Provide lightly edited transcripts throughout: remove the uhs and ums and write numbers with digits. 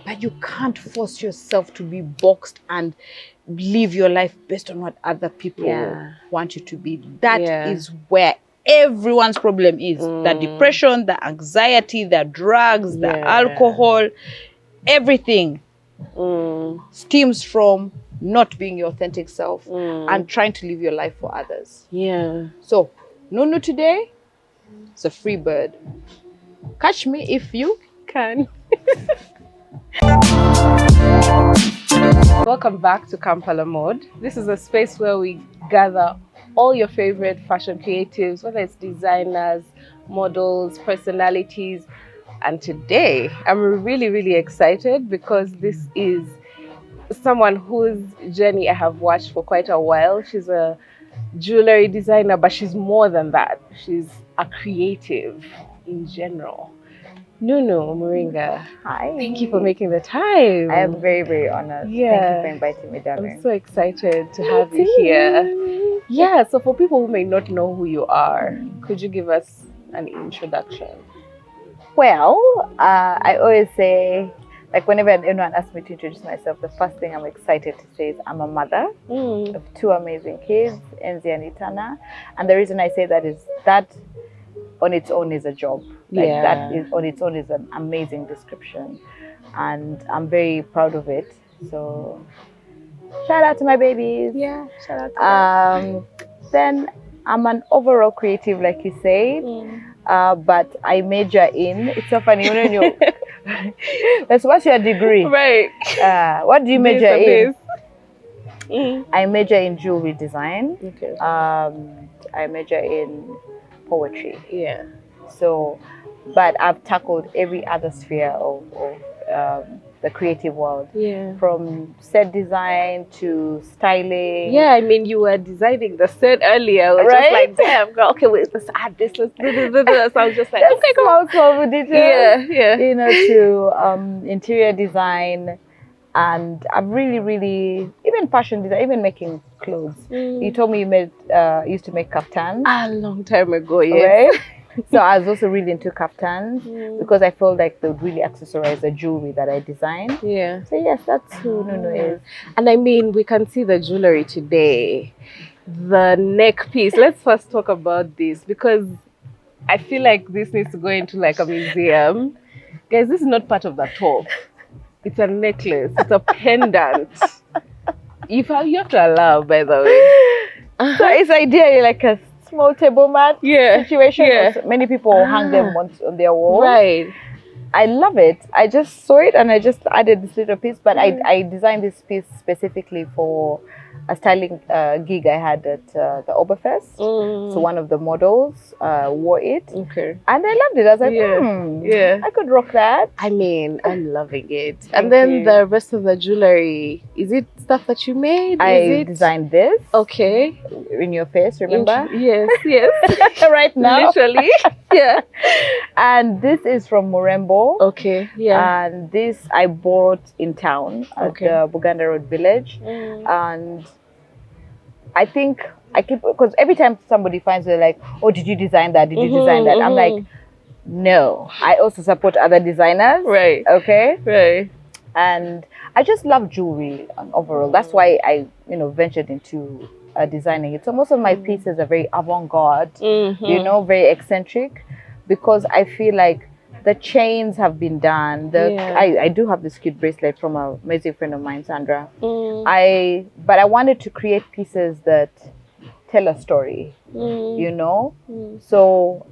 but you can't force yourself to be boxed and live your life based on what other people want you to be. That is where everyone's problem is. The depression, the anxiety, the drugs, the alcohol, everything stems from not being your authentic self and trying to live your life for others. So Nunu today is a free bird. Catch me if you can. Welcome back to Kampala Mode. This is a space where we gather all your favorite fashion creatives, whether it's designers, models, personalities. And today I'm really, really excited because this is someone whose journey I have watched for quite a while. She's a jewelry designer, but she's more than that. She's a creative in general. Nunu Umuringa. Hi. Thank you for making the time. I am very, very honored. Thank you for inviting me, darling. I'm so excited to have you here. Yeah, so for people who may not know who you are, could you give us an introduction? Well, I always say, like whenever anyone asks me to introduce myself, the first thing I'm excited to say is I'm a mother of two amazing kids, Enzi and Itana. And the reason I say that is that on its own is a job. Like that is on its own is an amazing description, and I'm very proud of it. So shout out to my babies. Yeah, shout out to them. Then I'm an overall creative, like you said, but I major in. It's so funny when you. What's your degree? Right. What do you major in? I major in jewelry design. Okay. I major in poetry. Yeah. So, but I've tackled every other sphere of the creative world. Yeah. From set design to styling. Yeah, I mean, you were designing the set earlier. Right? Just like, damn, girl, okay, wait, let's add this, let's do. So I was just like, okay, small details. Yeah. You know, to interior design. And I'm really, even fashion design, even making clothes. You told me you used to make kaftans. A long time ago, yes. Right? So I was also really into kaftans because I felt like they would really accessorize the jewelry that I designed. Yeah. So yes, that's who Nunu is. And I mean, we can see the jewelry today. The neck piece. Let's first talk about this because I feel like this needs to go into like a museum. Guys, this is not part of the top. It's a necklace. It's a pendant. You have to allow, by the way. So it's ideally like a small table mat situation. Yeah. Many people hang them on their walls. Right. I love it. I just saw it and I just added this little piece. But I designed this piece specifically for a styling gig I had at the Oberfest. So one of the models wore it. Okay. And I loved it. I was like, I could rock that. I mean, I'm loving it. And then the rest of the jewelry, is it stuff that you made? I designed this. Okay. In your face, remember? Yes. Right now. Literally. Yeah. And this is from Murembo. Okay. Yeah. And this I bought in town at the Uganda Road Village. And I think I keep, because every time somebody finds it, like, oh, did you design that? Did you design that? I'm like, no. I also support other designers. Right. Okay. Right. And I just love jewelry overall. That's why I, ventured into designing it. So most of my pieces are very avant-garde, very eccentric, because I feel like the chains have been done. I do have this cute bracelet from a amazing friend of mine, Sandra. But I wanted to create pieces that tell a story, So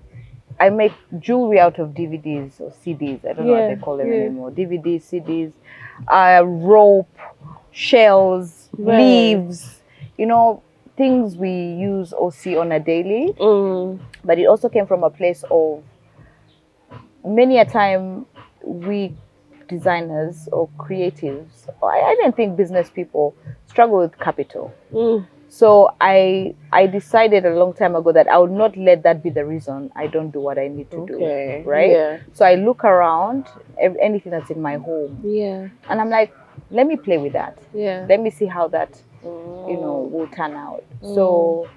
I make jewelry out of DVDs or CDs. I don't know what they call them anymore. DVDs, CDs, rope, shells, leaves, things we use or see on a daily. But it also came from a place of many a time we designers or creatives, I don't think business people struggle with capital. So I decided a long time ago that I would not let that be the reason I don't do what I need to do, right? Yeah. So I look around anything that's in my home, and I'm like, let me play with that. Let me see how that will turn out. So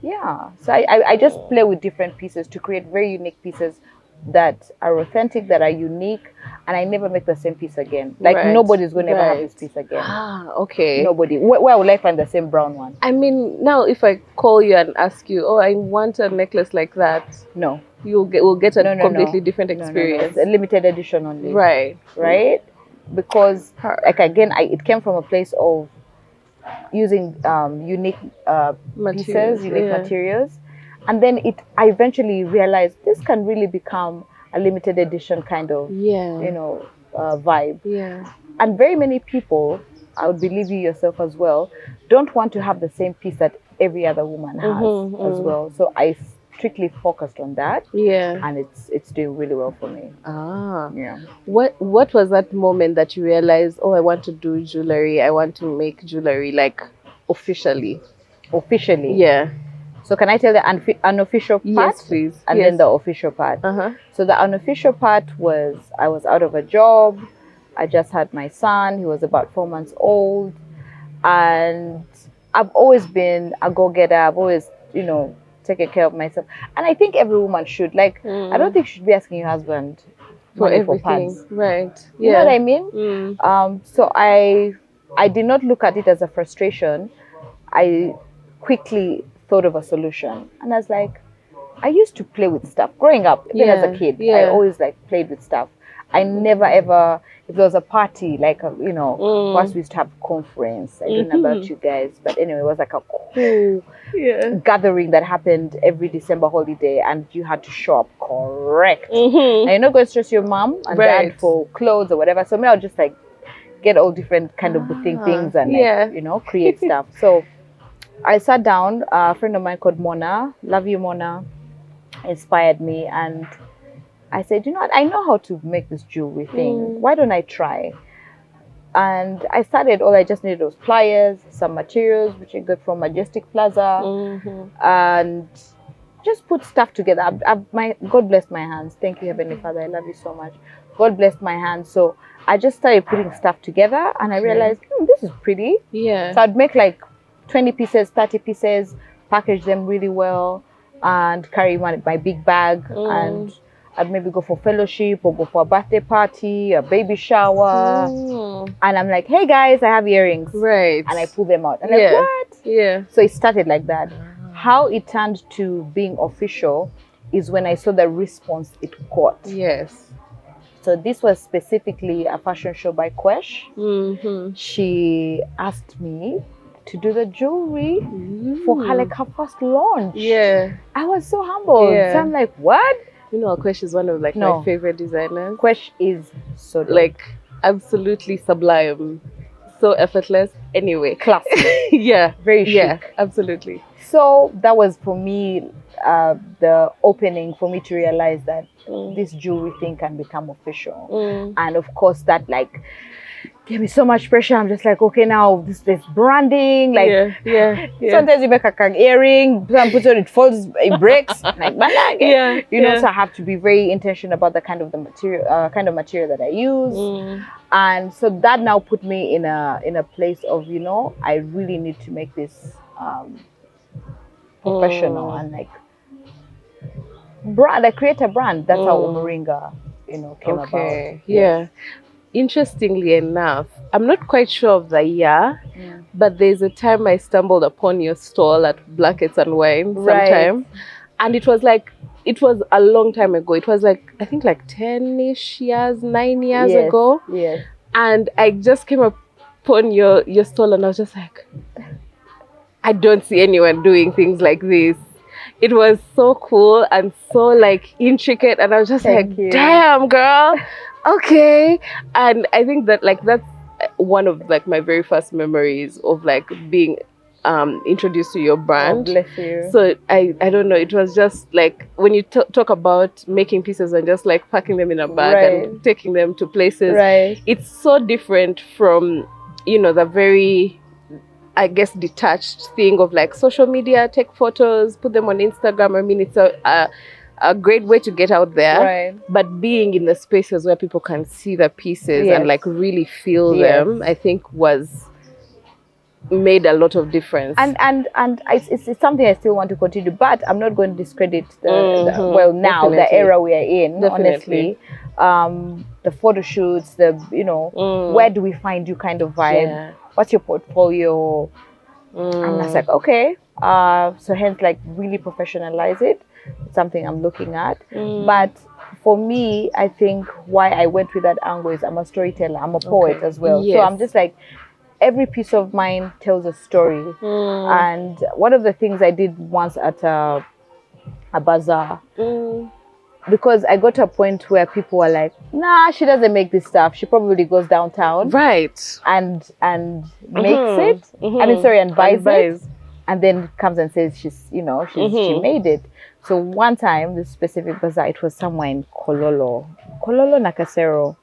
so I just play with different pieces to create very unique pieces that are authentic, that are unique, and I never make the same piece again. Like nobody's going to ever have this piece again. Ah, okay. Nobody. Where will I find the same brown one? I mean, now if I call you and ask you, oh, I want a necklace like that. No. We'll get a completely different experience. No. It's a limited edition only. Right. Because, like, again, it came from a place of using unique pieces, unique materials. And then I eventually realized this can really become a limited edition kind of, vibe. Yeah. And very many people, I would believe you yourself as well, don't want to have the same piece that every other woman has as well. So I strictly focused on that. Yeah. And it's doing really well for me. Ah. Yeah. What was that moment that you realized, oh, I want to do jewelry, I want to make jewelry, like officially? Officially? Yeah. So can I tell the unofficial part? Yes, please. And then the official part. So the unofficial part was, I was out of a job. I just had my son. He was about 4 months old. And I've always been a go-getter. I've always, taken care of myself. And I think every woman should. Like, I don't think you should be asking your husband for everything. For pads. Right. You know what I mean? So I did not look at it as a frustration. I quickly thought of a solution, and I was like, I used to play with stuff growing up, even as a kid. I always played with stuff. I never ever, if there was a party, like first we used to have conference. I don't know about you guys, but anyway, it was like a cool gathering that happened every December holiday, and you had to show up correct. And you're not going to stress your mom and dad for clothes or whatever. So I'll just get all different kind of things and create stuff. So I sat down, a friend of mine called Mona, love you Mona, inspired me, and I said, you know what, I know how to make this jewelry thing. Why don't I try? And I started, all I just needed was pliers, some materials, which I got from Majestic Plaza, and just put stuff together. God bless my hands. Thank you, Heavenly Father. I love you so much. God bless my hands. So I just started putting stuff together, and I realized, this is pretty. Yeah. So I'd make 20 pieces, 30 pieces, package them really well, and carry my big bag, and I'd maybe go for fellowship or go for a birthday party, a baby shower, and I'm like, hey guys, I have earrings, right? And I pull them out, and like, what? Yeah. So it started like that. How it turned to being official is when I saw the response it got. Yes. So this was specifically a fashion show by Kwesh. She asked me to do the jewelry for her, her first launch. Yeah. I was so humbled. Yeah. So I'm like, what? Kwesh is one of my favorite designers. Kwesh is so dope. Absolutely sublime. So effortless. Anyway. Classy. Yeah. Very chic. Yeah, absolutely. So that was for me the opening for me to realize that this jewelry thing can become official. And of course that gave me so much pressure. I'm just like, okay, now this branding, sometimes you make a earring, some put on it falls, it breaks, so I have to be very intentional about the kind of material that I use. And so that now put me in a place of, I really need to make this professional and brand. I create a brand. That's how Umuringa, came about. Yeah. Interestingly enough, I'm not quite sure of the year, but there's a time I stumbled upon your stall at Blankets and Wine sometime. And it was a long time ago. It was I think 10-ish years, 9 years ago. Yes. And I just came upon your stall and I was just like, I don't see anyone doing things like this. It was so cool and so intricate, and I was just damn girl, okay. And I think that that's one of my very first memories of being introduced to your brand. Oh, bless you. So I don't know, it was just when you talk about making pieces and just packing them in a bag and taking them to places, it's so different from the very, I guess, detached thing of social media, take photos, put them on Instagram. I mean, it's a great way to get out there, but being in the spaces where people can see the pieces and really feel them, I think was made a lot of difference. And it's something I still want to continue, but I'm not going to discredit well, now the era we are in. Honestly, the photo shoots, the where do we find you kind of vibe. What's your portfolio? And I was like, okay, so hence like really professionalize it. It's something I'm looking at. But for me, I think why I went with that angle is I'm a storyteller, I'm a poet as well. So I'm just like, every piece of mine tells a story. And one of the things I did once at a bazaar, because I got to a point where people were like, nah, she doesn't make this stuff. She probably goes downtown. Right. And makes it. I mean, sorry, and buys it. And then comes and says she made it. So one time, this specific bazaar, it was somewhere in Kololo Nakasero.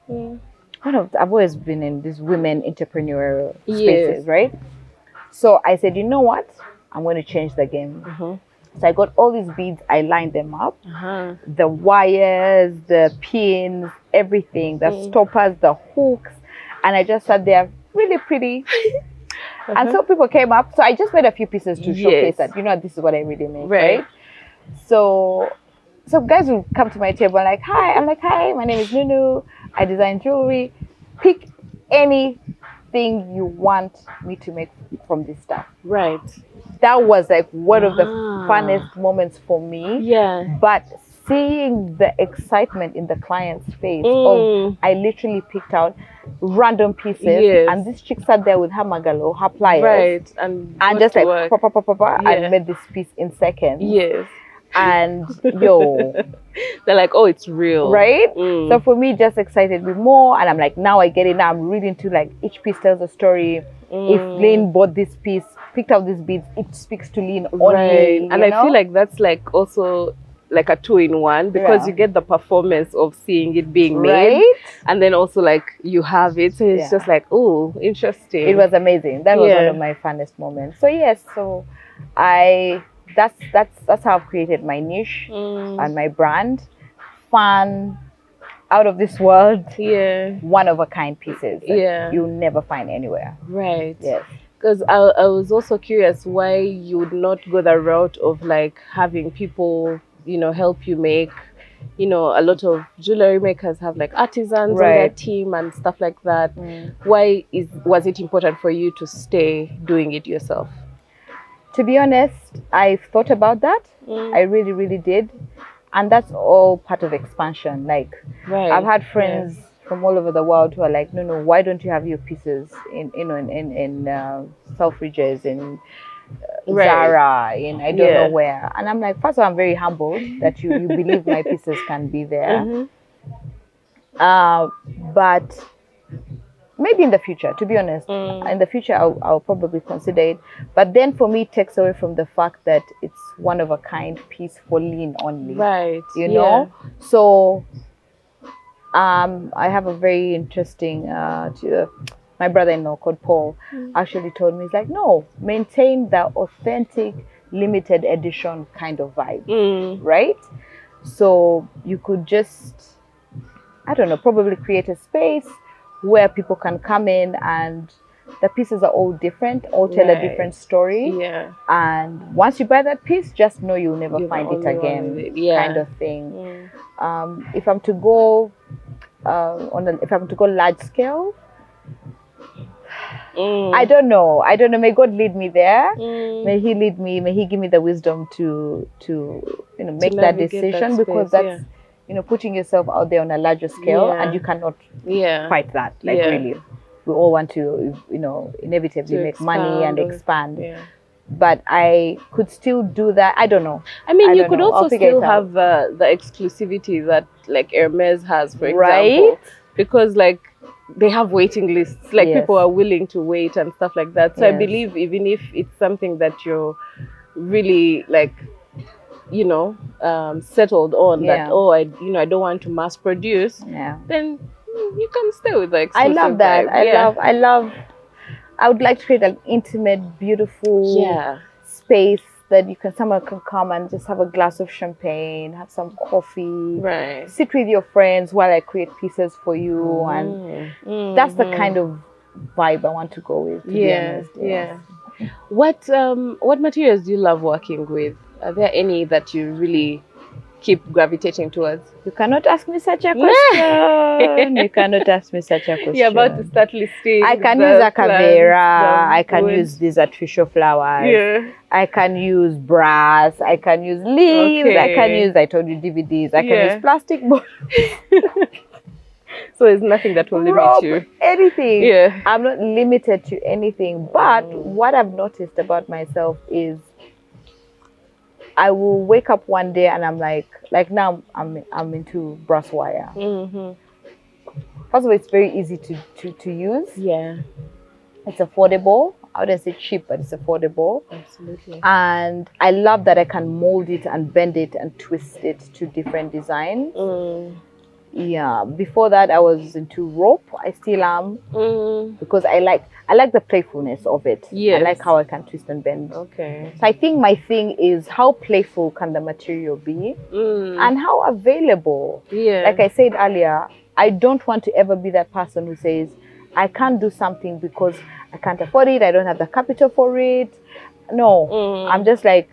I've always been in these women entrepreneurial spaces, right? So I said, you know what? I'm going to change the game. So I got all these beads, I lined them up, the wires, the pins, everything, the stoppers, the hooks, and I just sat there really pretty. And so people came up. So I just made a few pieces to showcase that, this is what I really make, right? So guys will come to my table and like, hi. I'm like, hi, my name is Nunu. I design jewelry. Pick anything you want me to make from this stuff. Right. That was like one of the funnest moments for me. Yeah. But seeing the excitement in the client's face of, I literally picked out random pieces, and this chick sat there with her magalo, her pliers, and just like and made this piece in seconds. And they're like, oh, it's real, right? So for me, it just excited me more, and I'm like, now I get it. Now I'm reading to like each piece tells a story. If Lynn bought this piece, picked out these beads, it speaks to Lynn only. And I feel like that's like also like a 2-in-1, because you get the performance of seeing it being made, and then also like you have it, so it's just like, oh, interesting. It was amazing. That was one of my funnest moments. So yes, that's how I've created my niche and my brand. Fun, out of this world, one of a kind pieces that you'll never find anywhere. Right. Yes. Because I was also curious why you would not go the route of like having people, help you make, a lot of jewelry makers have like artisans on their team and stuff like that. Why was it important for you to stay doing it yourself? To be honest, I've thought about that. I really, really did. And that's all part of expansion. Like, I've had friends from all over the world who are like, no, why don't you have your pieces in Selfridges, in Zara, in I don't know where. And I'm like, first of all, I'm very humbled that you believe my pieces can be there. But maybe in the future, to be honest, in the future, I'll probably consider it. But then for me, it takes away from the fact that it's one of a kind piece for Lynn only. Right. You know? So I have a very interesting, my brother-in-law called Paul actually told me, he's like, no, maintain the authentic limited edition kind of vibe, right? So you could just, I don't know, probably create a space where people can come in and the pieces are all different, all tell a different story. Yeah. And once you buy that piece, just know you'll never find it again, kind of thing. If I'm to go if I'm to go large scale, I don't know. May God lead me there. May He lead me. May He give me the wisdom to make that decision, because that's putting yourself out there on a larger scale, and you cannot fight that. Like really, we all want to inevitably make money and expand. But I could still do that. I don't know. I mean, you could also still have the exclusivity that like Hermes has, for example, because like they have waiting lists. Like people are willing to wait and stuff like that. So I believe even if it's something that you're really like, settled on that, I don't want to mass produce. Then you can stay with the exclusive. I love that. I would like to create an intimate, beautiful space that someone can come and just have a glass of champagne, have some coffee, sit with your friends while I create pieces for you. And that's the kind of vibe I want to go with, to be honest. What materials do you love working with? Are there any that you really keep gravitating towards? You cannot ask me such a question. You cannot ask me such a question. You're about to start listing. I can use a caveira. I can use these artificial flowers. Yeah. I can use brass. I can use leaves. I can use, I told you, DVDs. I can use plastic bottles. So it's nothing that will limit you. Anything. Yeah. I'm not limited to anything. But what I've noticed about myself is I will wake up one day and I'm like now I'm into brass wire. First of all, it's very easy to use. Yeah. It's affordable. I wouldn't say cheap, but it's affordable. Absolutely. And I love that I can mold it and bend it and twist it to different designs. Yeah. Before that, I was into rope. I still am because I like the playfulness of it. Yes. I like how I can twist and bend. Okay. So I think my thing is how playful can the material be and how available. Yeah. Like I said earlier, I don't want to ever be that person who says, I can't do something because I can't afford it. I don't have the capital for it. No, I'm just like,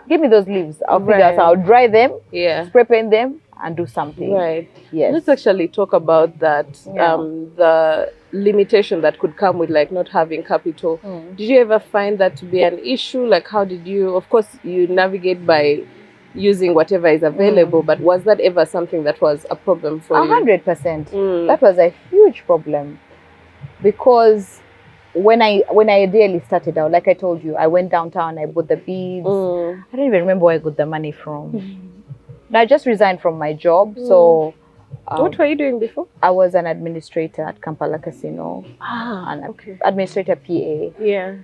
give me those leaves. I'll figure out. I'll dry them, spray paint them, and do something. Right. Yes. Let's actually talk about that. Yeah. The limitation that could come with like not having capital. Did you ever find that to be an issue? Like, how did you? Of course, you navigate by using whatever is available. But was that ever something that was a problem for you? 100%. That was a huge problem, because when I ideally started out, like I told you, I went downtown, I bought the beads. I don't even remember where I got the money from. I just resigned from my job. So what were you doing before? I was an administrator at Kampala Casino. An administrator PA. Yeah.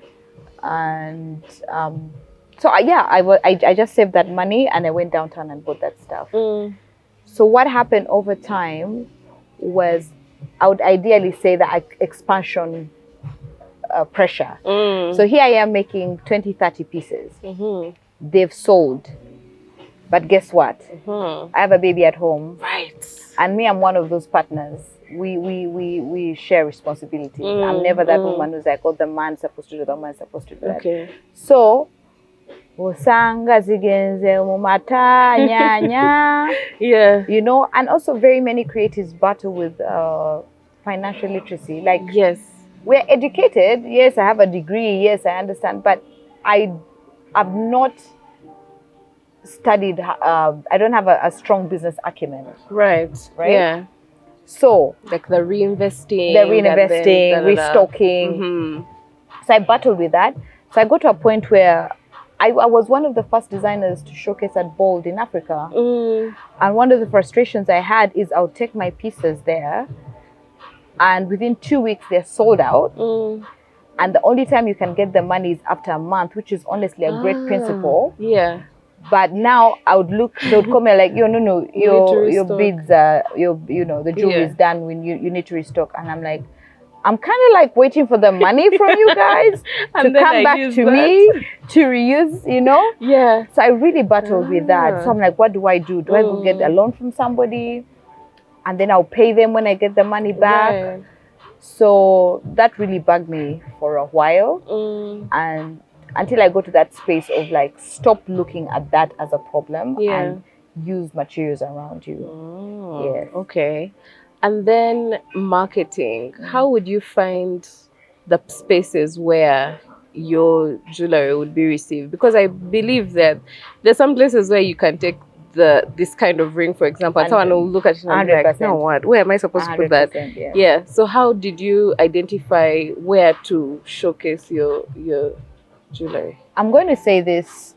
And so I just saved that money and I went downtown and bought that stuff. So what happened over time was, I would ideally say that expansion pressure. So here I am making 20, 30 pieces. They've sold. But guess what? I have a baby at home. Right. And me, I'm one of those partners. We share responsibilities. I'm never that woman who's like, oh, the man's supposed to do, the man's supposed to do that. Okay. So, usanga zigenze umumata nyanya. Yeah. You know, and also very many creatives battle with financial literacy. Like, yes, we're educated. Yes, I have a degree. Yes, I understand. But I've not studied. I don't have a strong business acumen. Right. Yeah. So, like the reinvesting, restocking. So I battled with that. So I got to a point where I was one of the first designers to showcase at Bold in Africa. And one of the frustrations I had is I'll take my pieces there, and within 2 weeks they're sold out. And the only time you can get the money is after a month, which is honestly a great principle. Yeah. But now I would look, they would come here like, your bids, the jewelry is done, when you need to restock. And I'm like, I'm kind of like waiting for the money from you guys to come back to me to reuse, Yeah. So I really battled with that. So I'm like, what do I do? Do I go get a loan from somebody? And then I'll pay them when I get the money back. Right. So that really bugged me for a while. And until I go to that space of like, stop looking at that as a problem and use materials around you. Yes. Okay. And then marketing. How would you find the spaces where your jewelry would be received? Because I believe that there's some places where you can take this kind of ring, for example, and someone will look at it and be like, no, what? Where am I supposed to put that? Yeah. So how did you identify where to showcase your jewelry? I'm going to say this.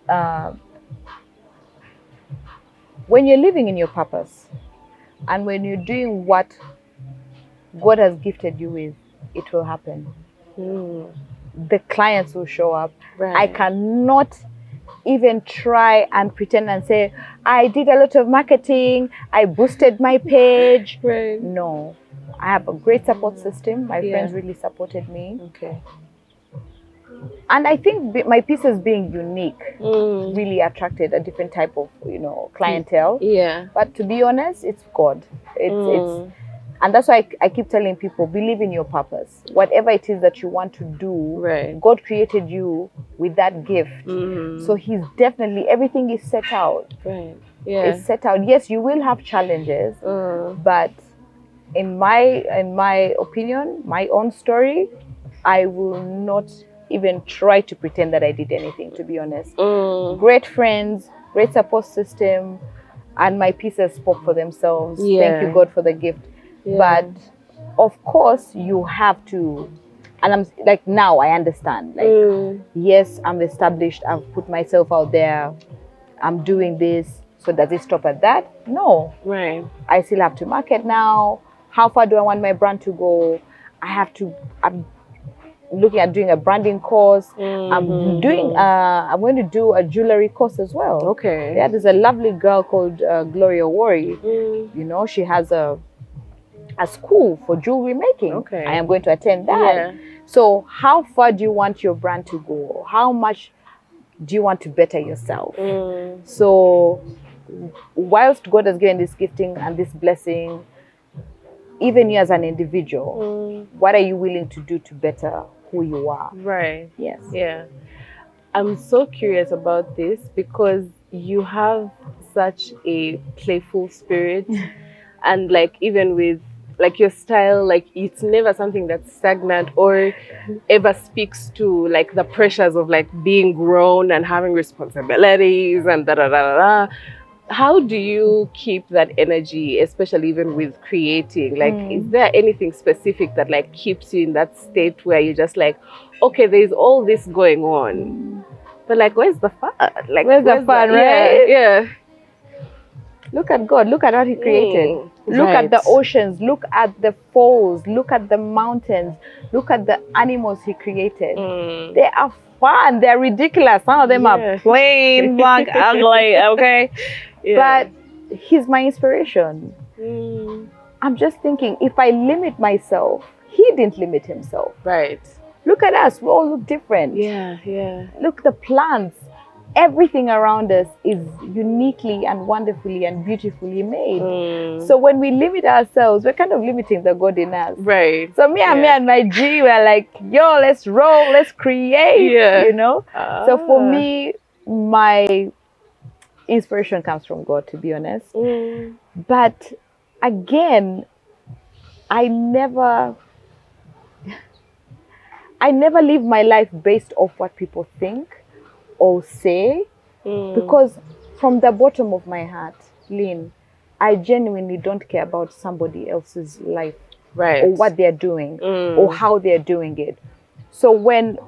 When you're living in your purpose, and when you're doing what God has gifted you with, it will happen. The clients will show up. Right. I cannot even try and pretend and say, I did a lot of marketing, I boosted my page. Right. No. I have a great support system. My friends really supported me. Okay. And I think my pieces being unique really attracted a different type of, clientele. Yeah. But to be honest, it's God. It's And that's why I keep telling people, believe in your purpose. Whatever it is that you want to do, God created you with that gift. So he's definitely, everything is set out. It's set out. Yes, you will have challenges, but in my opinion, my own story, I will not even try to pretend that I did anything, to be honest. Great friends, great support system, and my pieces spoke for themselves. Thank you, God, for the gift. But of course, you have to, and I'm like, now I understand. Like, yes, I'm established. I've put myself out there. I'm doing this. So does it stop at that? No. I still have to market now. How far do I want my brand to go? I'm looking at doing a branding course. I'm going to do a jewelry course as well. Yeah, there's a lovely girl called Gloria Worry. You know, she has a school for jewelry making. I am going to attend that. So how far do you want your brand to go? How much do you want to better yourself? So whilst God has given this gifting and this blessing, even you as an individual, what are you willing to do to better who you are? Yes. Yeah. I'm so curious about this because you have such a playful spirit and like even with like your style, like it's never something that's stagnant or ever speaks to like the pressures of like being grown and having responsibilities and da da da da. How do you keep that energy, especially even with creating? Like, is there anything specific that like keeps you in that state where you're just like, okay, there's all this going on, but like, where's the fun? Like, where's the fun, right? Yeah. Look at God. Look at what he created. Look at the oceans. Look at the falls. Look at the mountains. Look at the animals he created. They are fun. They're ridiculous. Some of them are plain, blank, ugly, okay? But he's my inspiration. I'm just thinking, if I limit myself, he didn't limit himself. Look at us. We all look different. Look, the plants. Everything around us is uniquely and wonderfully and beautifully made. So when we limit ourselves, we're kind of limiting the God in us. So me and my G, we're like, yo, let's roll, let's create, you know? So for me, my inspiration comes from God, to be honest. But again, I never live my life based off what people think or say, because from the bottom of my heart, Lynn, I genuinely don't care about somebody else's life or what they're doing or how they're doing it. So when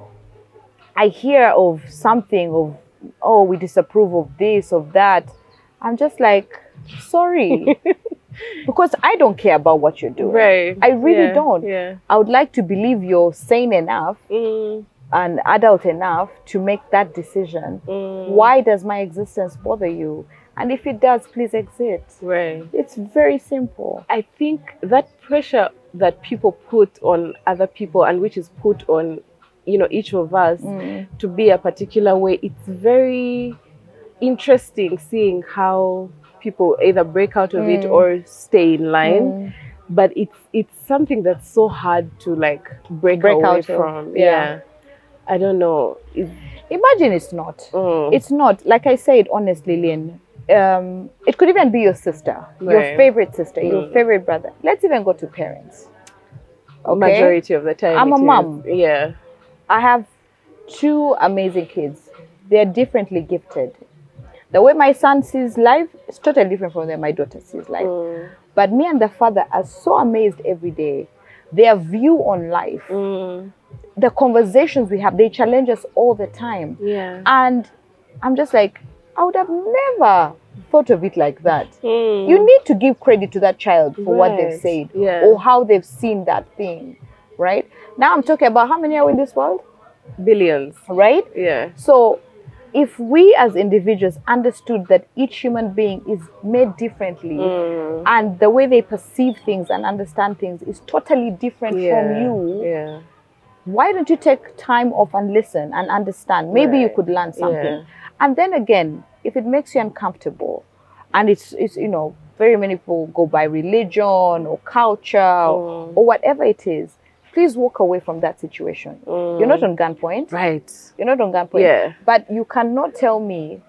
I hear of something of, oh, we disapprove of this, of that, I'm just like, sorry. Because I don't care about what you're doing. I really don't. I would like to believe you're sane enough and adult enough to make that decision. Why does my existence bother you? And if it does, please exit. It's very simple. I think that pressure that people put on other people and which is put on, you know, each of us to be a particular way, it's very interesting seeing how people either break out of it or stay in line. But it's something that's so hard to like break away from. I don't know. Imagine it's not. It's not. Like I said, honestly, Lynn, it could even be your sister, your favorite sister, your favorite brother. Let's even go to parents. Okay? Majority of the time. I'm a mom. Yeah. I have 2 amazing kids. They're differently gifted. The way my son sees life is totally different from the way my daughter sees life. But me and the father are so amazed every day. Their view on life, the conversations we have, they challenge us all the time. And I'm just like, I would have never thought of it like that. You need to give credit to that child for what they've said or how they've seen that thing, right? Now I'm talking about how many are in this world? Billions. Right? So if we as individuals understood that each human being is made differently and the way they perceive things and understand things is totally different from you, why don't you take time off and listen and understand? Maybe you could learn something. And then again, if it makes you uncomfortable and it's you know, very many people go by religion or culture or whatever it is. Please walk away from that situation. You're not on gunpoint. Right. You're not on gunpoint. Yeah. But you cannot tell me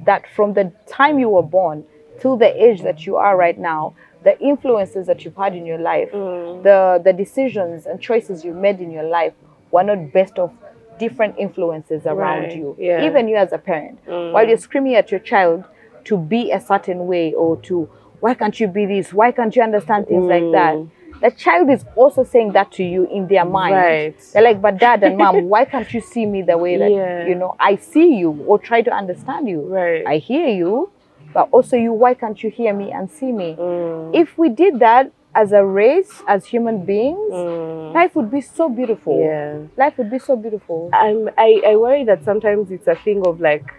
that from the time you were born till the age that you are right now, the influences that you've had in your life, the decisions and choices you made in your life were not based off different influences around you. Yeah. Even you as a parent. While you're screaming at your child to be a certain way or to, why can't you be this? Why can't you understand things like that? The child is also saying that to you in their mind. Right. They're like, but dad and mom, why can't you see me the way that, you know, I see you or try to understand you? Right. I hear you, but also you, why can't you hear me and see me? If we did that as a race, as human beings, life would be so beautiful. Yeah. Life would be so beautiful. I worry that sometimes it's a thing of like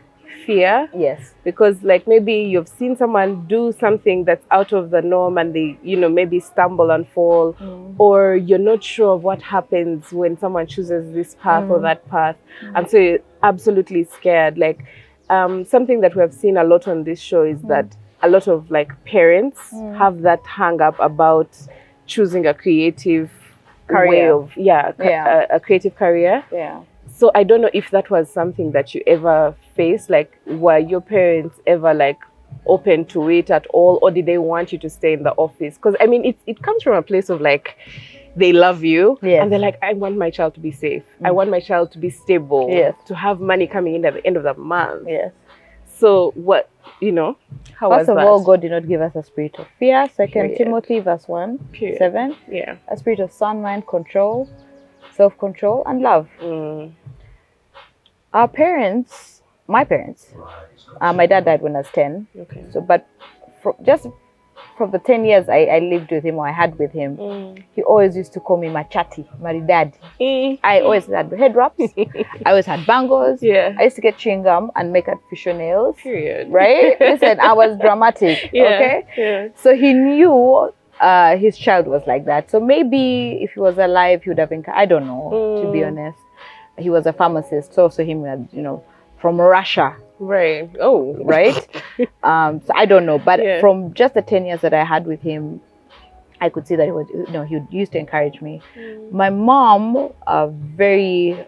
fear. Yes. Because like maybe you've seen someone do something that's out of the norm and they, you know, maybe stumble and fall, or you're not sure of what happens when someone chooses this path or that path. And so you're absolutely scared. Like something that we have seen a lot on this show is that a lot of like parents have that hang up about choosing a creative way of a creative career. Yeah. So I don't know if that was something that you ever faced, like were your parents ever like open to it at all, or did they want you to stay in the office? Because I mean it comes from a place of like they love you and they're like, I want my child to be safe. I want my child to be stable, to have money coming in at the end of the month. Yes. So what, you know, how was that? First of all, God did not give us a spirit of fear. Second Timothy verse 1:7. Yeah. A spirit of sound mind, control, self-control, and love. Our parents, my parents, my dad died when I was 10. Okay. So, but just from the 10 years I lived with him or I had with him, he always used to call me Machati, Maridadi. I always had head wraps. I always had bangles. Yeah. I used to get chewing gum and make artificial nails. Period. Right? Listen, I was dramatic. Okay? Yeah. So he knew his child was like that. So maybe if he was alive, he would have been, I don't know, to be honest. He was a pharmacist, so him, you know, from Russia. Right. Oh. Right? So I don't know. But from just the 10 years that I had with him, I could see that he was, you know, he used to encourage me. My mom, a very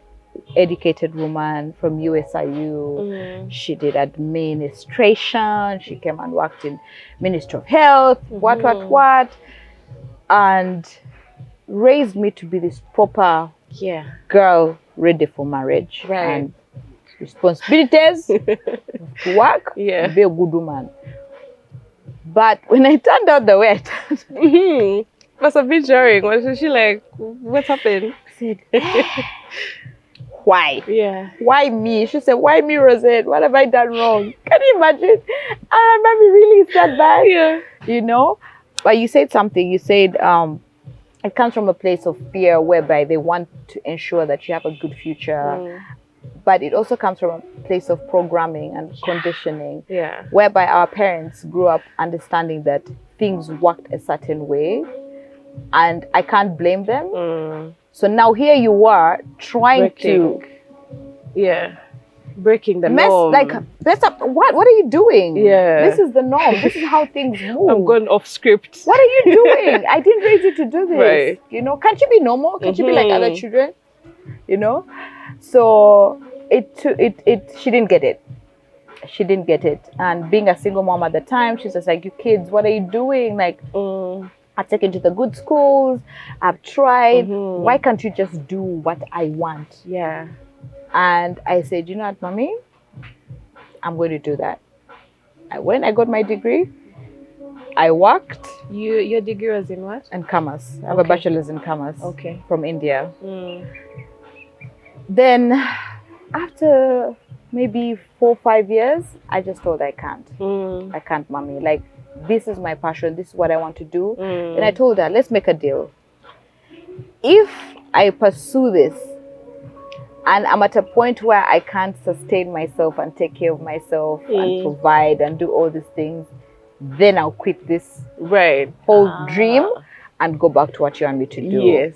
educated woman from USIU. She did administration. She came and worked in Ministry of Health, what, and raised me to be this proper girl ready for marriage and responsibilities to work, be a good woman. But when I turned out the way I turned, was a bit jarring. Was she like, what happened? I said, why? Yeah. Why me? She said, why me, Rosette? What have I done wrong? Can you imagine? And mommy really said that. Yeah. You know? But you said something. You said it comes from a place of fear whereby they want to ensure that you have a good future. But it also comes from a place of programming and conditioning. Yeah. Whereby our parents grew up understanding that things worked a certain way. And I can't blame them. So now here you are trying to breaking the norm. Like, what are you doing? Yeah. This is the norm. This is how things move. I'm going off script. What are you doing? I didn't raise you to do this. Right. You know, can't you be normal? Can't you be like other children? You know? So she didn't get it. She didn't get it. And being a single mom at the time, she's just like, you kids, what are you doing? Like, I've taken to the good schools. I've tried. Why can't you just do what I want? Yeah. And I said, you know what, mommy? I'm going to do that. When I got my degree, I worked. Your degree was in what? In commerce. I have a bachelor's in commerce. Okay. From India. Then after maybe 4 or 5 years, I just told I can't. I can't, mommy. Like, this is my passion. This is what I want to do. And I told her, let's make a deal. If I pursue this and I'm at a point where I can't sustain myself and take care of myself and provide and do all these things, then I'll quit this whole dream and go back to what you want me to do. Yes.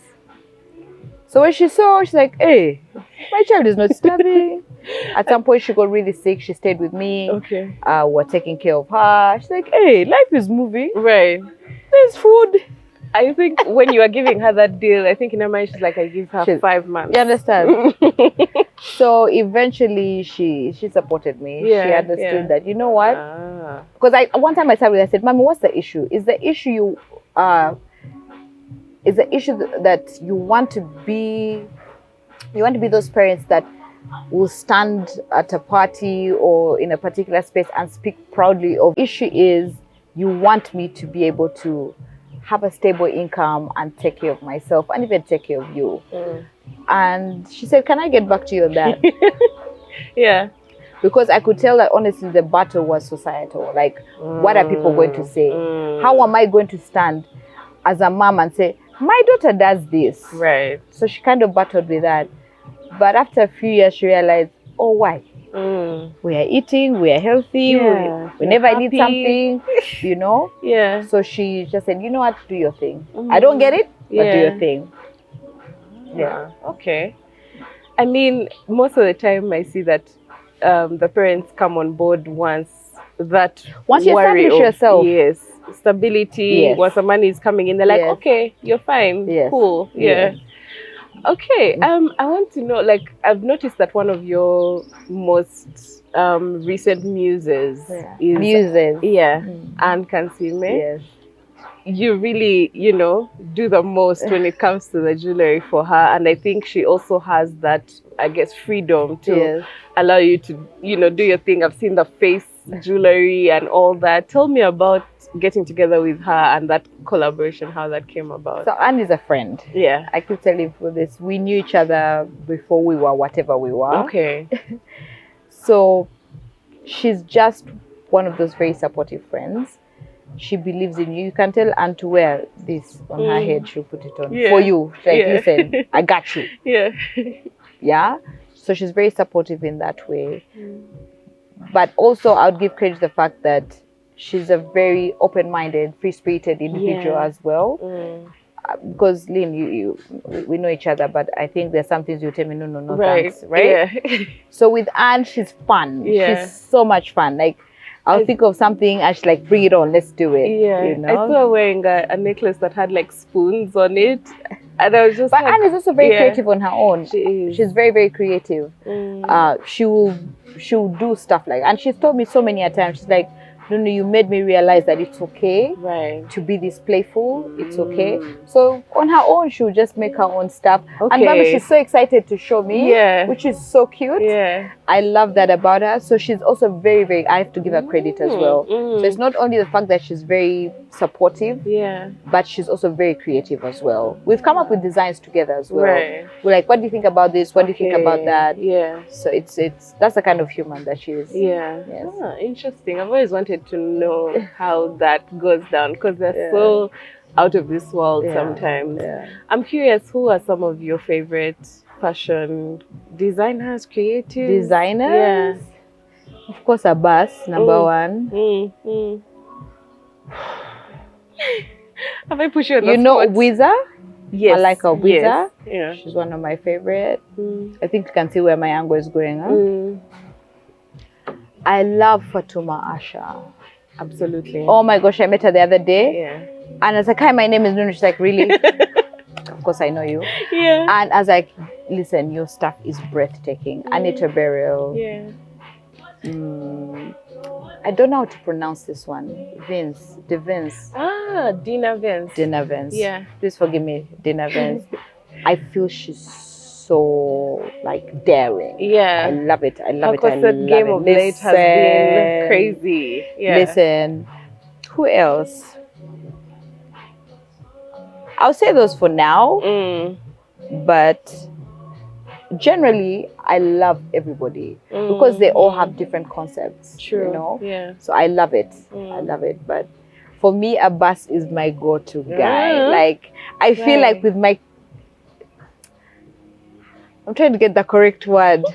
So when she saw, she's like, hey, my child is not starving. At some point, she got really sick. She stayed with me. Okay. We're taking care of her. She's like, hey, life is moving. Right. There's food. I think when you are giving her that deal, I think in her mind she's like, I give her 5 months. You understand? So eventually she supported me. Yeah, she understood that, you know what? Ah. Because one time I sat with her, I said, Mommy, what's the issue? Is the issue that you want to be those parents that will stand at a party or in a particular space and speak proudly of? Issue is you want me to be able to have a stable income and take care of myself and even take care of you. And she said, can I get back to you on that? Yeah. Because I could tell that honestly the battle was societal. Like, what are people going to say? How am I going to stand as a mom and say, my daughter does this? Right. So she kind of battled with that. But after a few years, she realized, oh, why? We are eating, we are healthy, we never need something, you know? Yeah. So she just said, you know what, do your thing. I don't get it, but do your thing. Yeah. Okay. I mean, most of the time I see that the parents come on board once you establish yourself. Yes. Stability. Yes. Once the money is coming in, they're like, Yes. okay, you're fine. Yes. Cool. Yeah. Yes. Okay. I want to know, like, I've noticed that one of your most recent muses is Anne Kansiime. Yes. You really, do the most when it comes to the jewelry for her. And I think she also has that, I guess, freedom to allow you to, do your thing. I've seen the face jewelry and all that. Tell me about getting together with her and that collaboration, how that came about. So Anne is a friend. Yeah. I keep telling you this. We knew each other before we were whatever we were. Okay. So she's just one of those very supportive friends. She believes in you. You can tell Anne to wear this on her head. She'll put it on for you. She's like, listen, I got you. Yeah. Yeah. So she's very supportive in that way. But also, I would give credit to the fact that she's a very open-minded, free-spirited individual as well. Because Lynn, we know each other, but I think there's some things you tell me, no, thanks, right? Yeah. So with Anne, she's fun. Yeah. She's so much fun. Like, I'll think of something and she's like, bring it on, let's do it. Yeah. You know? I saw her wearing a necklace that had like spoons on it. And I was just But Anne is also very creative on her own. She is. She's very, very creative. She'll do stuff like, and she's told me so many a time, she's like, Nunu, you made me realize that it's okay to be this playful. It's okay. So on her own, she'll just make her own stuff. And remember, she's so excited to show me, which is so cute. Yeah. I love that about her. So she's also very, very, I have to give her credit as well. So it's not only the fact that she's very supportive, but she's also very creative as well. We've come up with designs together as well. We're like, what do you think about this? What do you think about that? Yeah. So it's that's the kind of human that she is. Yeah. Yes. Ah, interesting. I've always wanted to know how that goes down because they're so out of this world sometimes. I'm curious, who are some of your favorite fashion designers, creatives? Designers? Yeah. Of course, Abbas, number one. Have I pushed you on the spot? You know Wiza? Yes. I like her Wiza. Yes. Yeah. She's one of my favorite. I think you can see where my angle is going. I love Fatuma Asha. Absolutely. Oh my gosh, I met her the other day. Yeah. And I was like, hi, my name is Nunu. She's like, really? Of course I know you. Yeah. And I was like, listen, your stuff is breathtaking. Anita Burial. Yeah. I don't know how to pronounce this one. Vince. Ah, Dina Vince. Dina Vince. Yeah. Please forgive me, Dina Vince. I feel she's so like daring. Yeah. I love it. I love it. I love it. Game of late has been crazy. Yeah. Listen, who else? I'll say those for now. But generally, I love everybody because they all have different concepts. True. You know? Yeah. So I love it. I love it. But for me, Abbas is my go-to guy. Like, I feel like with my... I'm trying to get the correct word.